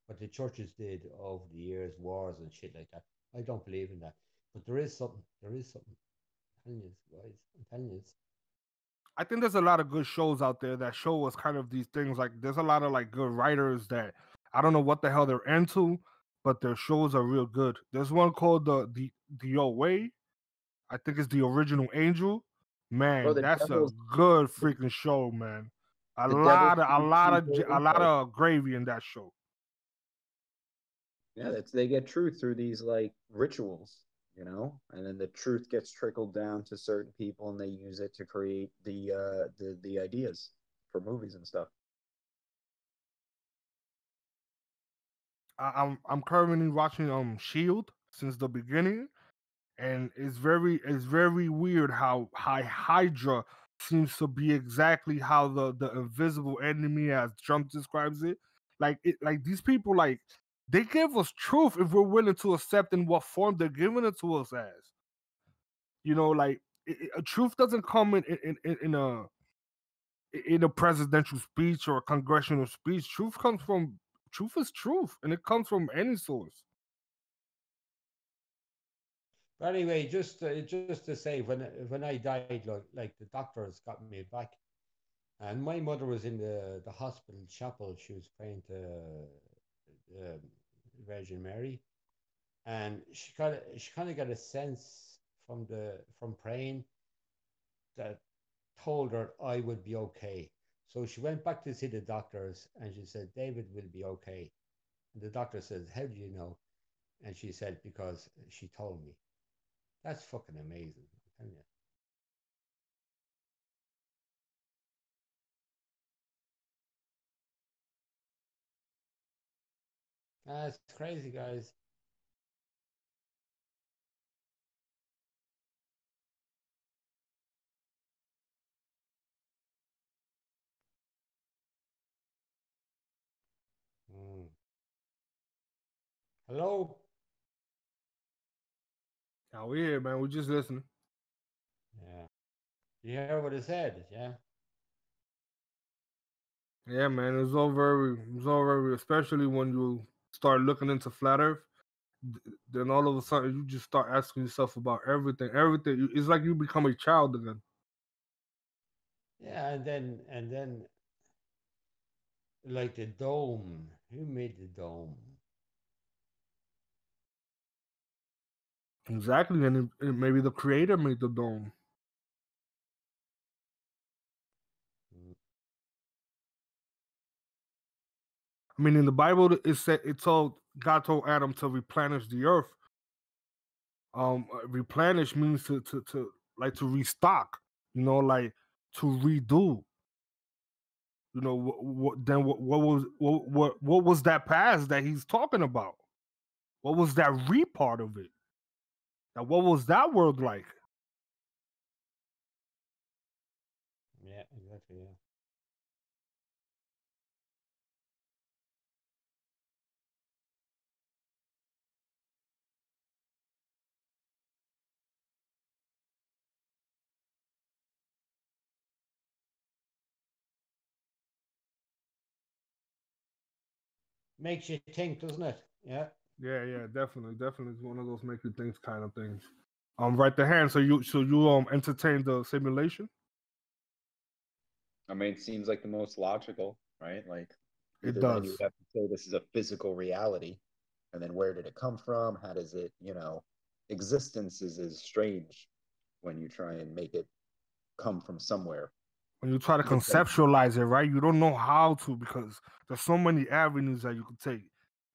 What the churches did over the years, wars and shit like that. I don't believe in that. But there is something. I'm telling you, guys. I'm telling you. I think there's a lot of good shows out there that show us kind of these things. Like, there's a lot of like good writers that I don't know what the hell they're into, but their shows are real good. There's one called the Old Way. I think it's the Original Angel. Man, that's a good freaking show, man. A lot of gravy in that show. Yeah, they get truth through these like rituals, and then the truth gets trickled down to certain people, and they use it to create the ideas for movies and stuff. I'm currently watching Shield since the beginning, and it's very weird how Hydra seems to be exactly how the invisible enemy, as Trump describes it. Like these people, like, they give us truth if we're willing to accept in what form they're giving it to us as. Like, truth doesn't come in a presidential speech or a congressional speech. Truth is truth, and it comes from any source. But anyway, just to say, when I died, like the doctors got me back, and my mother was in the hospital chapel. She was praying to Virgin Mary, and she kind of got a sense from praying that told her I would be okay. So she went back to see the doctors, and she said, David will be okay. And the doctor says, how do you know? And she said, because she told me. That's fucking amazing, I'm telling you. That's crazy, guys. Hello? Oh, we're here, man. We're just listening. Yeah. You hear what I said? Yeah. Yeah, man. It was all very, especially when you start looking into flat Earth. Then all of a sudden, you just start asking yourself about everything. Everything. It's like you become a child again. Yeah, and then Like the dome. Who made the dome? Exactly, and maybe the creator made the dome. I mean, in the Bible, God told Adam to replenish the earth. Replenish means to like to restock. You know, like to redo. You know, what was that past that he's talking about? What was that part of it? Now, what was that world like? Yeah, exactly. Yeah. Makes you think, doesn't it? Yeah. Yeah, definitely. It's one of those make you think kind of things. Right the hand. So you entertain the simulation? I mean, it seems like the most logical, right? Like it either does. Then you would have to say this is a physical reality, and then where did it come from? How does it, existence is strange when you try and make it come from somewhere. When you try to conceptualize it, right? You don't know how to because there's so many avenues that you could take.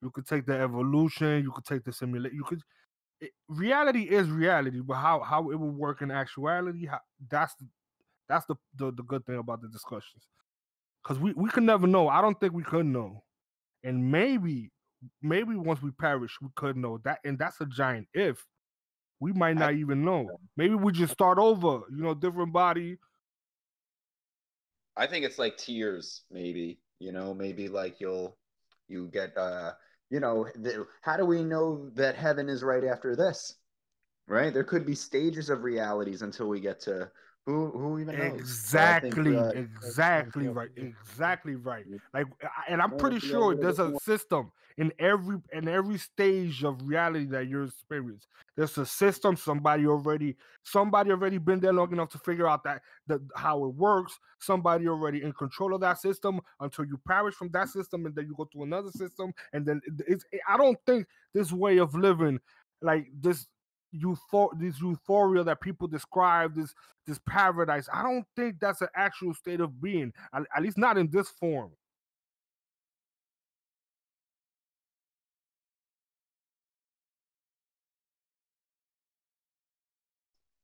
You could take the evolution. You could take the simulation. Reality is reality, but how it will work in actuality, that's the good thing about the discussions. Because we could never know. I don't think we could know. And maybe once we perish, we could know that. And that's a giant if. We might not even know. Maybe we just start over, different body. I think it's like tiers, maybe. Maybe like you get how do we know that heaven is right after this? Right? There could be stages of realities until we get to who even knows. Exactly, so exactly right. Exactly right. Like, and I'm pretty sure there's a system in every stage of reality that you're experiencing. There's a system. Somebody already been there long enough to figure out how it works. Somebody already in control of that system until you perish from that system, and then you go to another system, and then I don't think this way of living, like this euphoria that people describe, this paradise, I don't think that's an actual state of being, at least not in this form.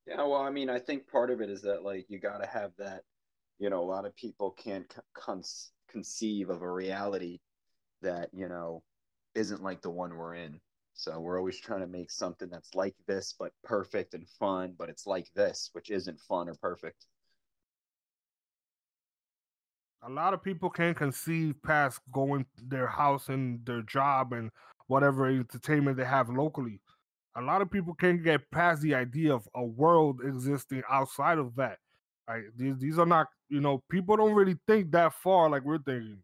Yeah, well, I mean, I think part of it is that like you got to have that, a lot of people can't conceive of a reality that, isn't like the one we're in. So we're always trying to make something that's like this, but perfect and fun, but it's like this, which isn't fun or perfect. A lot of people can't conceive past going their house and their job and whatever entertainment they have locally. A lot of people can't get past the idea of a world existing outside of that. Right? These are not, people don't really think that far like we're thinking.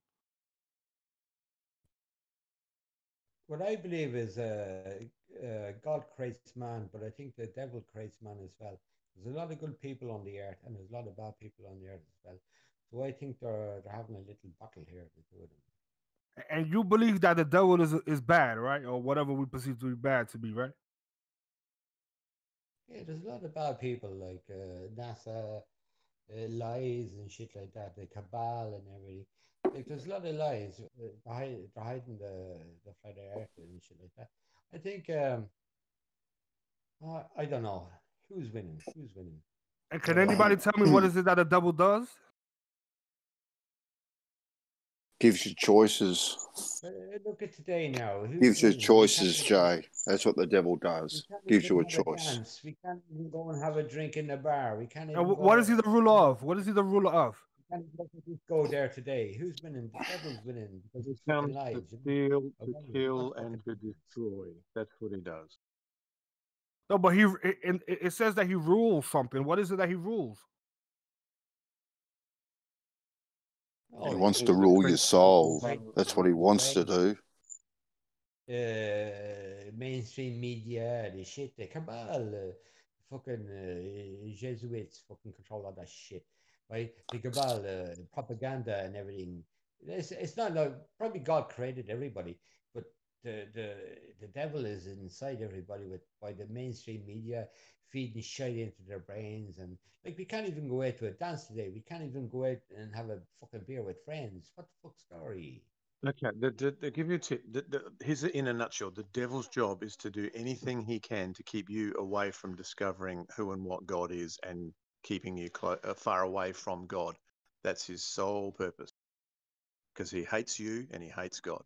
What I believe is God creates man, but I think the devil creates man as well. There's a lot of good people on the earth, and there's a lot of bad people on the earth as well. So I think they're having a little battle here, the two of them. And you believe that the devil is bad, right? Or whatever we perceive to be bad to be, right? Yeah, there's a lot of bad people like NASA, lies and shit like that, the cabal and everything. Like there's a lot of lies. They're hiding the flat earth and shit like that. I think I don't know who's winning. Who's winning? And can anybody tell me what is it that the devil does? Gives you choices. Look at today now. Gives you choices, Jay. That's what the devil does. Gives you a choice. We can't even go and have a drink in the bar. We can't even. What is he the ruler of? What is he the ruler of? We can't even go there today. Who's winning? The devil's winning because he comes to steal, to kill, and to destroy. That's what he does. No, but it says that he rules something. What is it that he rules? He wants to rule your soul. That's what he wants to do. Mainstream media, the shit, the cabal, fucking Jesuits fucking control all that shit, right? The cabal, propaganda and everything. It's not like probably God created everybody, but the devil is inside everybody by the mainstream media feeding shit into their brains. And like, we can't even go out to a dance today. We can't even go out and have a fucking beer with friends. What the fuck story? Okay, they give you a tip. Here's it in a nutshell. The devil's job is to do anything he can to keep you away from discovering who and what God is and keeping you far away from God. That's his sole purpose. Because he hates you and he hates God.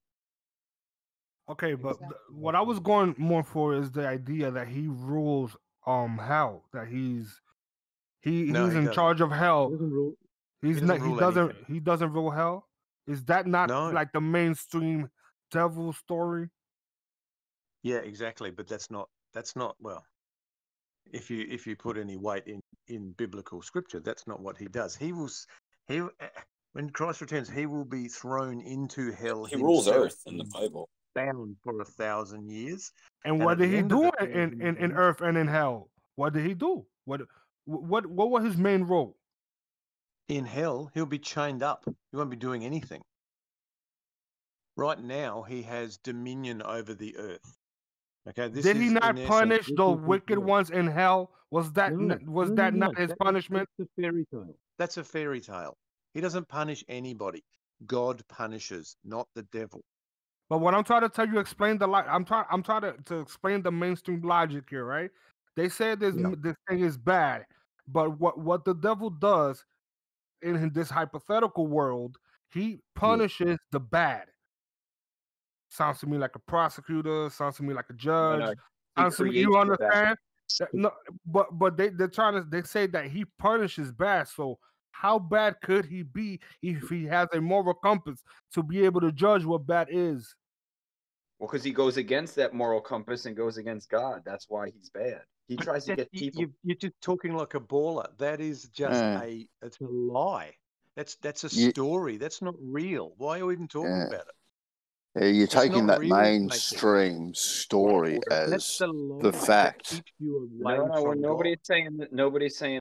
Okay, but what I was going more for is the idea that he rules hell, that he's in charge of hell. He doesn't rule hell. Is that not like the mainstream devil story? Yeah, exactly. But that's not well. If you put any weight in biblical scripture, that's not what he does. When Christ returns, he will be thrown into hell. He rules earth in the Bible. Bound for 1,000 years. And what did he do in earth and in hell? What did he do? What was his main role? In hell, he'll be chained up. He won't be doing anything. Right now, he has dominion over the earth. Okay, did he not punish the wicked ones in hell? Was that not his punishment? That's a fairy tale. That's a fairy tale. He doesn't punish anybody. God punishes, not the devil. But what I'm trying to tell you, explain I'm trying to explain the mainstream logic here, right? They say this thing is bad, but what the devil does in this hypothetical world, he punishes the bad. Sounds to me like a prosecutor. Sounds to me like a judge. Sounds to me, you understand? No, but they say that he punishes bad. So how bad could he be if he has a moral compass to be able to judge what bad is? Well, because he goes against that moral compass and goes against God. That's why he's bad. He tries to get people. You're just talking like a baller. That is just it's a lie. That's a story. That's not real. Why are we even talking about it? Yeah, you're taking that mainstream story as the fact. No, nobody's saying that. Nobody's saying.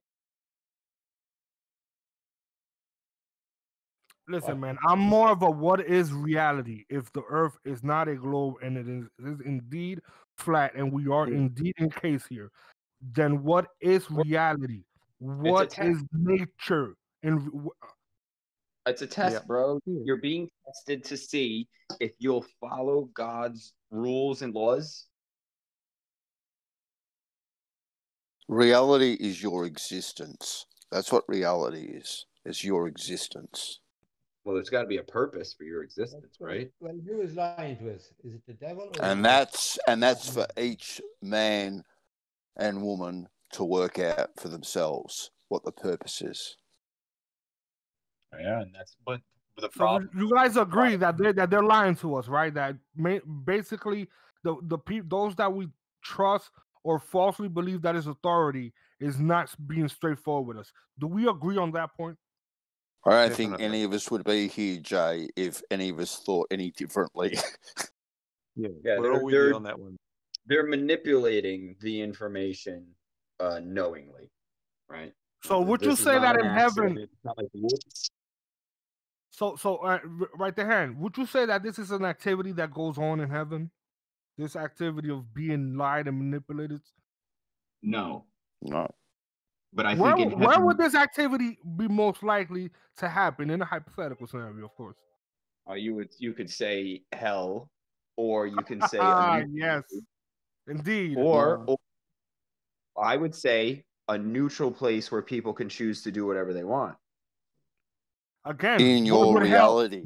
Listen, man, I'm more of a what is reality. If the earth is not a globe and it is indeed flat and we are indeed encased here, then what is reality? What is nature? And it's a test, bro. You're being tested to see if you'll follow God's rules and laws. Reality is your existence. That's what reality is. It's your existence. Well, there's got to be a purpose for your existence, right? Well, who is lying to us? Is it the devil? And that's for each man and woman to work out for themselves what the purpose is. Yeah, and but the problem. So you guys agree that they're lying to us, right? That basically the people, those that we trust or falsely believe that is authority, is not being straightforward with us. Do we agree on that point? I don't think any of us would be here, Jay, if any of us thought any differently. yeah, we're all with you on that one. They're manipulating the information knowingly, right? So would you say that in heaven? So right there, would you say that this is an activity that goes on in heaven? This activity of being lied and manipulated? No. But I think where would this activity be most likely to happen in a hypothetical scenario, of course? You could say hell, or you can say yes, indeed. Or I would say a neutral place where people can choose to do whatever they want. Again, in your reality.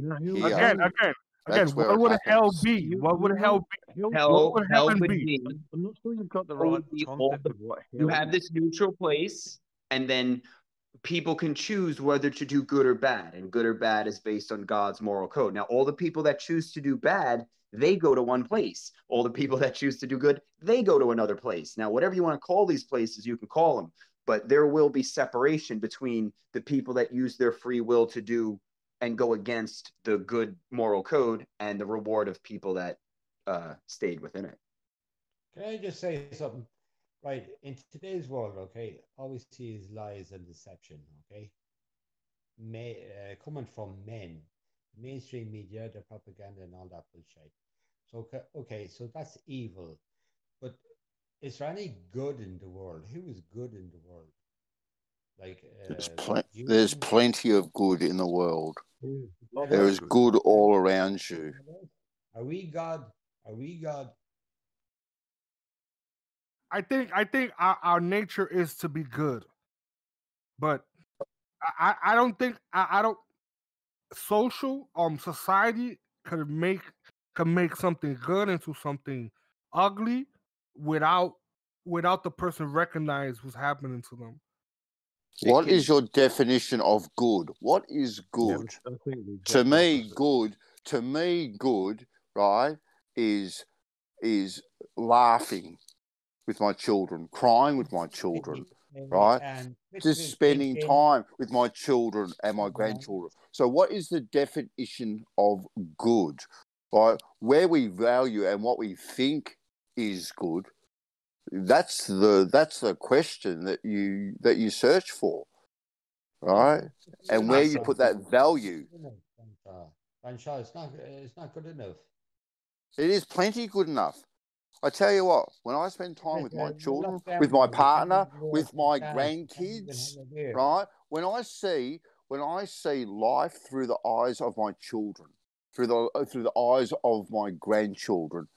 Again, what would hell be? What would hell be? Hell would be. I'm not sure you've got the right concept of what hell. You have this neutral place, and then people can choose whether to do good or bad, and good or bad is based on God's moral code. Now, all the people that choose to do bad, they go to one place. All the people that choose to do good, they go to another place. Now, whatever you want to call these places, you can call them, but there will be separation between the people that use their free will to do and go against the good moral code and the reward of people that stayed within it. Can I just say something? Right, in today's world, okay, all we see is lies and deception, okay? Coming from men. mainstream media, the propaganda, and all that bullshit. So okay, so that's evil. But is there any good in the world? Who is good in the world? Like there's plenty of good in the world. There is good all around you. Are we God? Are we God? I think our nature is to be good, but I don't think I don't social society could make something good into something ugly without the person recognize what's happening to them. What is your definition of good? What is good? To me, good, right, is laughing with my children, crying with my children, right? Just spending time with my children and my grandchildren. So what is the definition of good, right? Where we value and what we think is good, that's the question that you search for, right? And where you put that value. It's not good enough. It is plenty good enough. I tell you what, when I spend time with my children, with my partner, with my grandkids, right? When I see life through the eyes of my children, through the eyes of my grandchildren,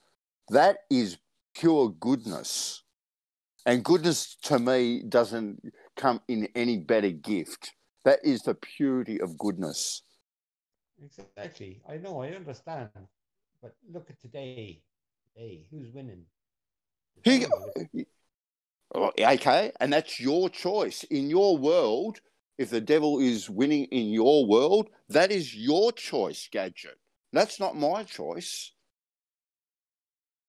that is pure goodness. And goodness to me doesn't come in any better gift. That is the purity of goodness. Exactly. I know, I understand. But look at today. Hey, who's winning? Okay, and that's your choice. In your world, if the devil is winning in your world, that is your choice, Gadget. That's not my choice.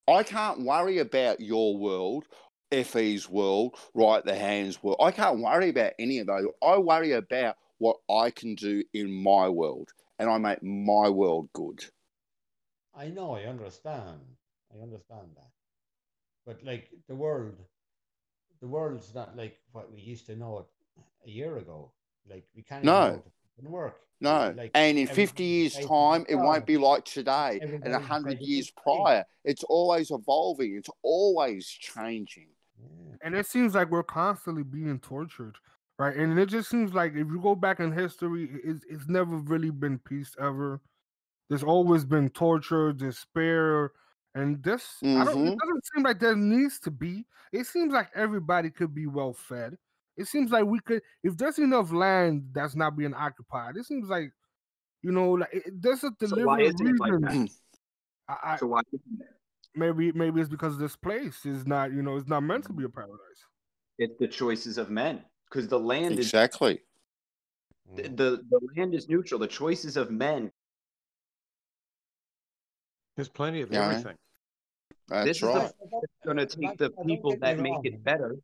I can't worry about your world, FE's world, Right the Hands world. I can't worry about any of those. I worry about what I can do in my world, and I make my world good. I know, I understand that. But like the world's not like what we used to know it a year ago. Like we can't even go to work. No, like, and in 50 years' time, it won't be like today. And 100 years prior, it's always evolving. It's always changing. And it seems like we're constantly being tortured, right? And it just seems like if you go back in history, it's never really been peace ever. There's always been torture, despair, and this. It doesn't seem like there needs to be. It seems like everybody could be well fed. It seems like we could, if there's enough land that's not being occupied. It seems like, like there's a deliberate reason. So why isn't it? Maybe it's because this place is not, it's not meant to be a paradise. It's the choices of men, because the land exactly. The land is neutral. The choices of men. There's plenty of everything. That's right. It's going to take the people that make it better.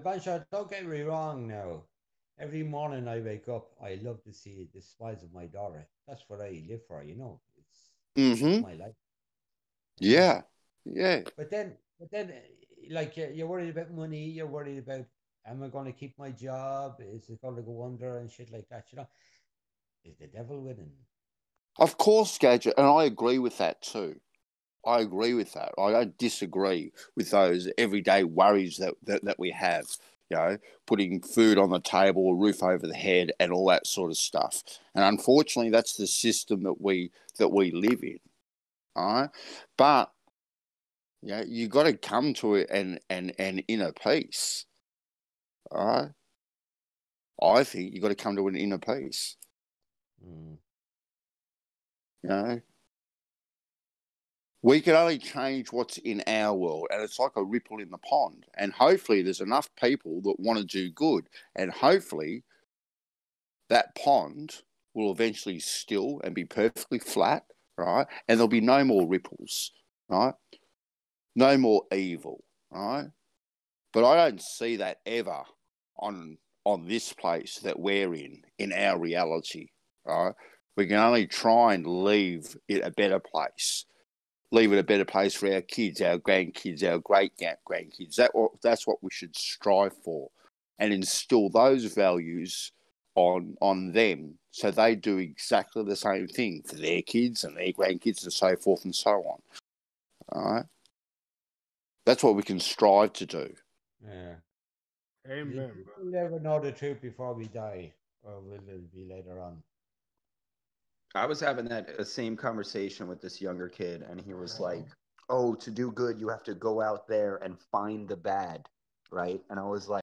Banshot, don't get me wrong now. Every morning I wake up, I love to see the smiles of my daughter. That's what I live for, It's my life. Yeah. But then, like you're worried about money. You're worried about, am I going to keep my job? Is it going to go under and shit like that? Is the devil winning? Of course, Gadget, and I agree with that too. I agree with that. I don't disagree with those everyday worries that we have. Putting food on the table, a roof over the head, and all that sort of stuff. And unfortunately, that's the system that we live in. All right, but you got to come to it and inner peace. All right, I think you got to come to an inner peace. We can only change what's in our world, and it's like a ripple in the pond. And hopefully there's enough people that want to do good, and hopefully that pond will eventually still and be perfectly flat, right? And there'll be no more ripples, right? No more evil, right? But I don't see that ever on this place that we're in our reality, right? We can only try and leave it a better place. Leave it a better place for our kids, our grandkids, our great-grandkids. That's what we should strive for, and instill those values on them, so they do exactly the same thing for their kids and their grandkids and so forth and so on. All right, that's what we can strive to do. Yeah. Amen. We'll never know the truth before we die, or will it be later on? I was having that same conversation with this younger kid, and he was like, "Oh, to do good, you have to go out there and find the bad, right?" And I was like,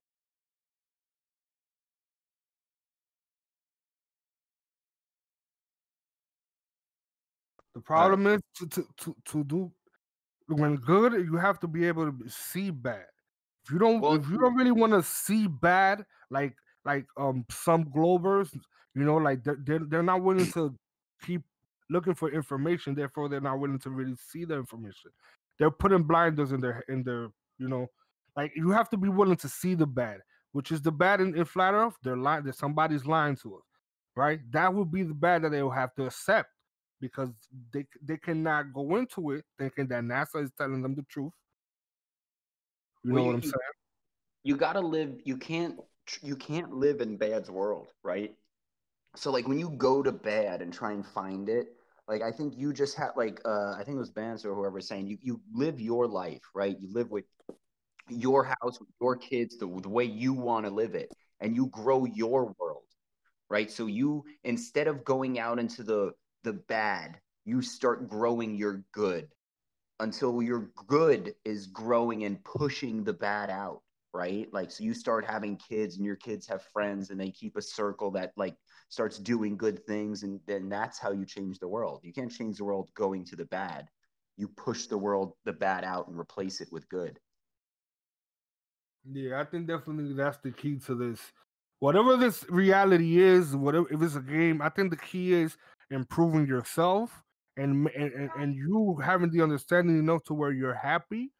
the problem is to do when good, you have to be able to see bad. If you don't really want to see bad, like some Globers, like they're not willing to keep looking for information. Therefore, they're not willing to really see the information. They're putting blinders in their like you have to be willing to see the bad, which is the bad in Flat Earth. They're lying. That somebody's lying to us, right? That would be the bad that they will have to accept, because they cannot go into it thinking that NASA is telling them the truth. You know what I'm saying? You gotta live. You can't live in Bad's world, right? So like when you go to Bad and try and find it, like I think you just have I think it was Vance or whoever was saying you live your life, right? You live with your house, with your kids, the way you want to live it, and you grow your world, right? So you, instead of going out into the bad, you start growing your good until your good is growing and pushing the bad out, right? Like, so you start having kids and your kids have friends and they keep a circle that like starts doing good things, and then that's how you change the world. You can't change the world going to the bad. You push the bad out and replace it with good. Yeah, I think definitely that's the key to this. Whatever this reality is, whatever, if it's a game, I think the key is improving yourself and you having the understanding enough to where you're happy,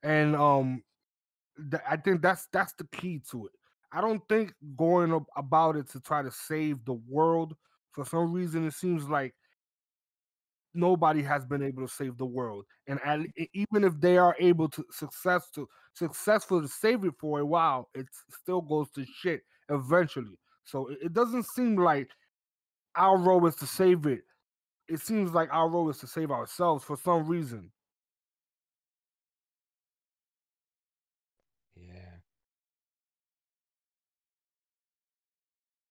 and I think that's the key to it. I don't think going about it to try to save the world. For some reason, it seems like nobody has been able to save the world, and even if they are able to successfully save it for a while, it still goes to shit eventually. So it doesn't seem like our role is to save it. It seems like our role is to save ourselves for some reason. Yeah.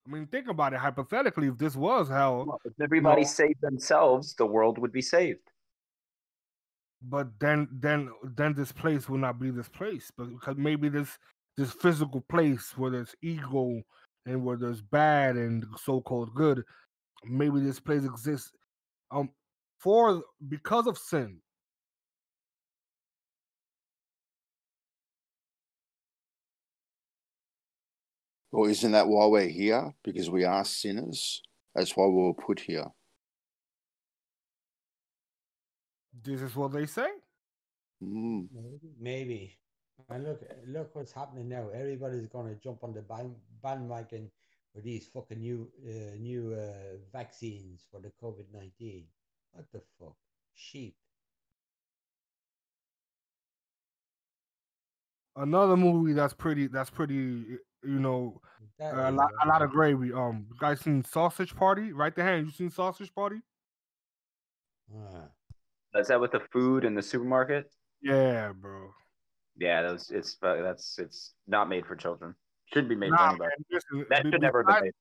I mean, think about it hypothetically. If this was hell, well, if everybody saved themselves, the world would be saved. But then this place will not be this place, but because maybe this physical place where there's ego and where there's bad and so-called good, maybe this place exists because of sin. Well, isn't that why we're here? Because we are sinners. That's why we were put here. This is what they say. Maybe. And look what's happening now. Everybody's going to jump on the bandwagon for these fucking new vaccines for the COVID-19. What the fuck? Sheep. Another movie that's pretty, a lot of gravy. You guys seen Sausage Party? Right the hand. You seen Sausage Party? Is that with the food in the supermarket? Yeah, bro. Yeah, it's not made for children. Shouldn't be made for anybody. Man, that should never have been made.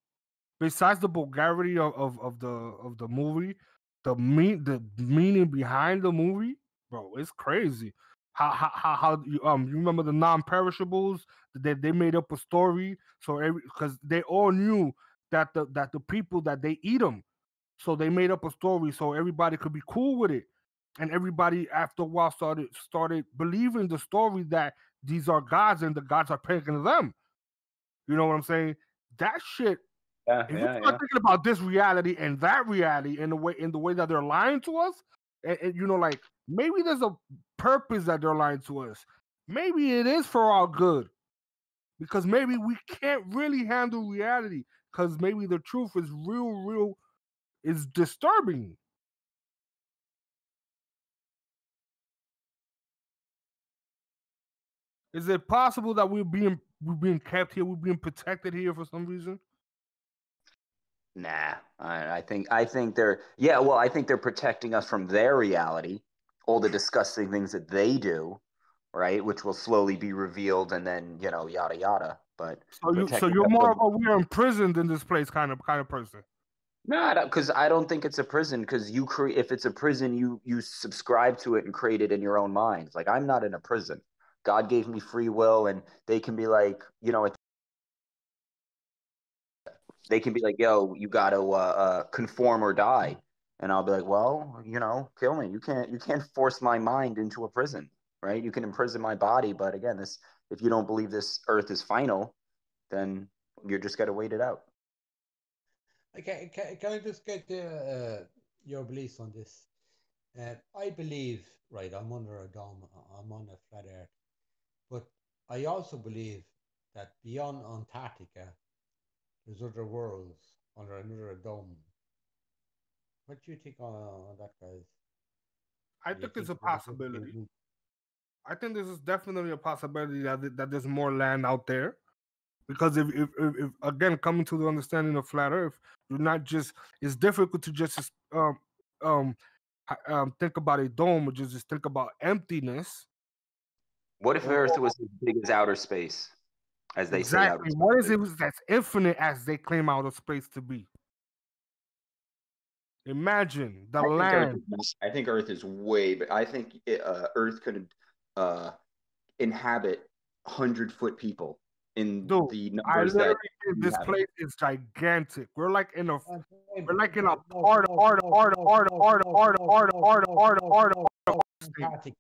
Besides the vulgarity of the movie, the meaning behind the movie, bro, it's crazy. How you remember the non-perishables that they made up a story, so because they all knew that the people that they eat them, so they made up a story so everybody could be cool with it, and everybody after a while started believing the story that these are gods and the gods are picking them. You know what I'm saying? That shit. If you start thinking about this reality and that reality in the way that they're lying to us, and like maybe there's a purpose that they're lying to us. Maybe it is for our good, because maybe we can't really handle reality, because maybe the truth is real is disturbing. Is it possible that we're being kept here, we're being protected here for some reason? Nah, I think they're I think they're protecting us from their reality, all the disgusting things that they do, right? Which will slowly be revealed, and then yada yada. But so you're more of a we are imprisoned in this place kind of person. No, because I don't think it's a prison. Because if it's a prison, you subscribe to it and create it in your own mind. Like, I'm not in a prison. God gave me free will, and they can be like, they can be like, yo, you got to conform or die. And I'll be like, well, kill me. You can't force my mind into a prison, right? You can imprison my body, but again, if you don't believe this earth is final, then you just got to wait it out. Okay, can I just get your beliefs on this? I believe, right, I'm under a dome, I'm on a flat earth, but I also believe that beyond Antarctica, there's other worlds under another dome. What do you think on that, guys? I think it's a possibility. I think this is definitely a possibility that there's more land out there. Because if again, coming to the understanding of flat Earth, you're not just, it's difficult to just think about a dome or just think about emptiness. What if Earth was as big as outer space, as they say? Exactly. What is it that's infinite as they claim outer space to be? Imagine the land. I think Earth is way, but I think Earth could inhabit 100-foot people. In the numbers this place is gigantic. We're like in a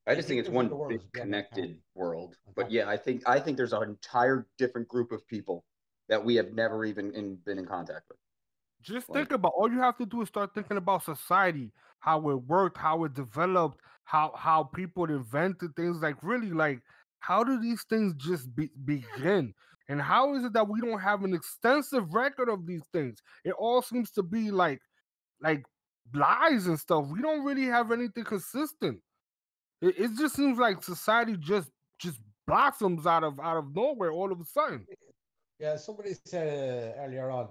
I just think it's one big connected world. But yeah, I think there's an entire different group of people that we have never even been in contact with. Just think about, all you have to do is start thinking about society, how it worked, how it developed, how people invented things. Like, really, like, how do these things just begin? And how is it that we don't have an extensive record of these things? It all seems to be like lies and stuff. We don't really have anything consistent. It just seems like society just blossoms out of nowhere all of a sudden. Yeah, somebody said earlier on,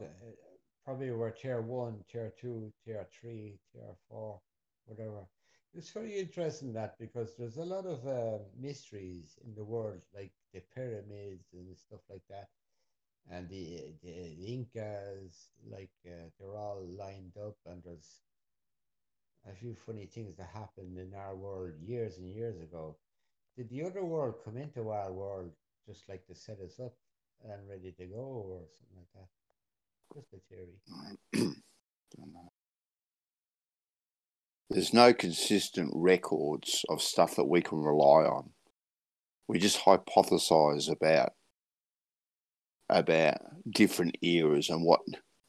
probably we're tier 1, tier 2, tier 3, tier 4, whatever. It's very interesting that, because there's a lot of mysteries in the world, like the pyramids and stuff like that, and the Incas, like they're all lined up, and there's a few funny things that happened in our world years and years ago. Did the other world come into our world just like to set us up and ready to go, or something like that? Just a theory. There's no consistent records of stuff that we can rely on. We just hypothesize about different eras and what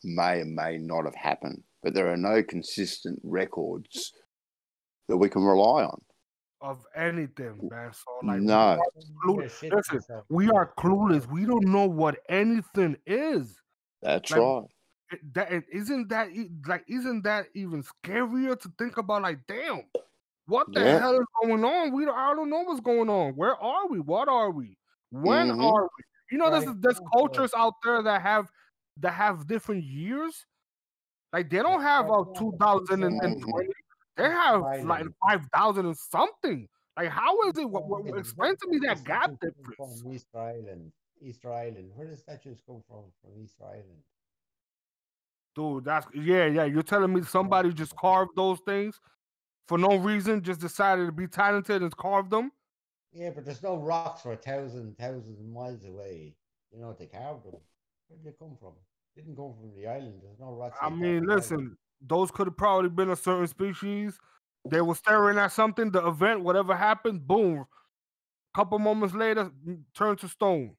may or may not have happened. But there are no consistent records that we can rely on. Of anything, man. So, like, no. Listen, we are clueless. We don't know what anything is. That's right. Isn't that even scarier to think about? Like, damn, what the hell is going on? I don't know what's going on. Where are we? What are we? When are we? You know, there's cultures out there that have different years. Like, they don't have 2020. They have like 5,000 and something. Like, how is it? Explain to me that gap difference. From Easter Island. Where does that just come from Easter Island? Dude, that's yeah. You're telling me somebody just carved those things for no reason, just decided to be talented and carved them? Yeah, but there's no rocks for 1,000 miles away. You know, they carved them. Where did they come from? They didn't come from the island. There's no rocks. I mean, listen, those could have probably been a certain species. They were staring at something, the event, whatever happened, boom. A couple moments later, turned to stone.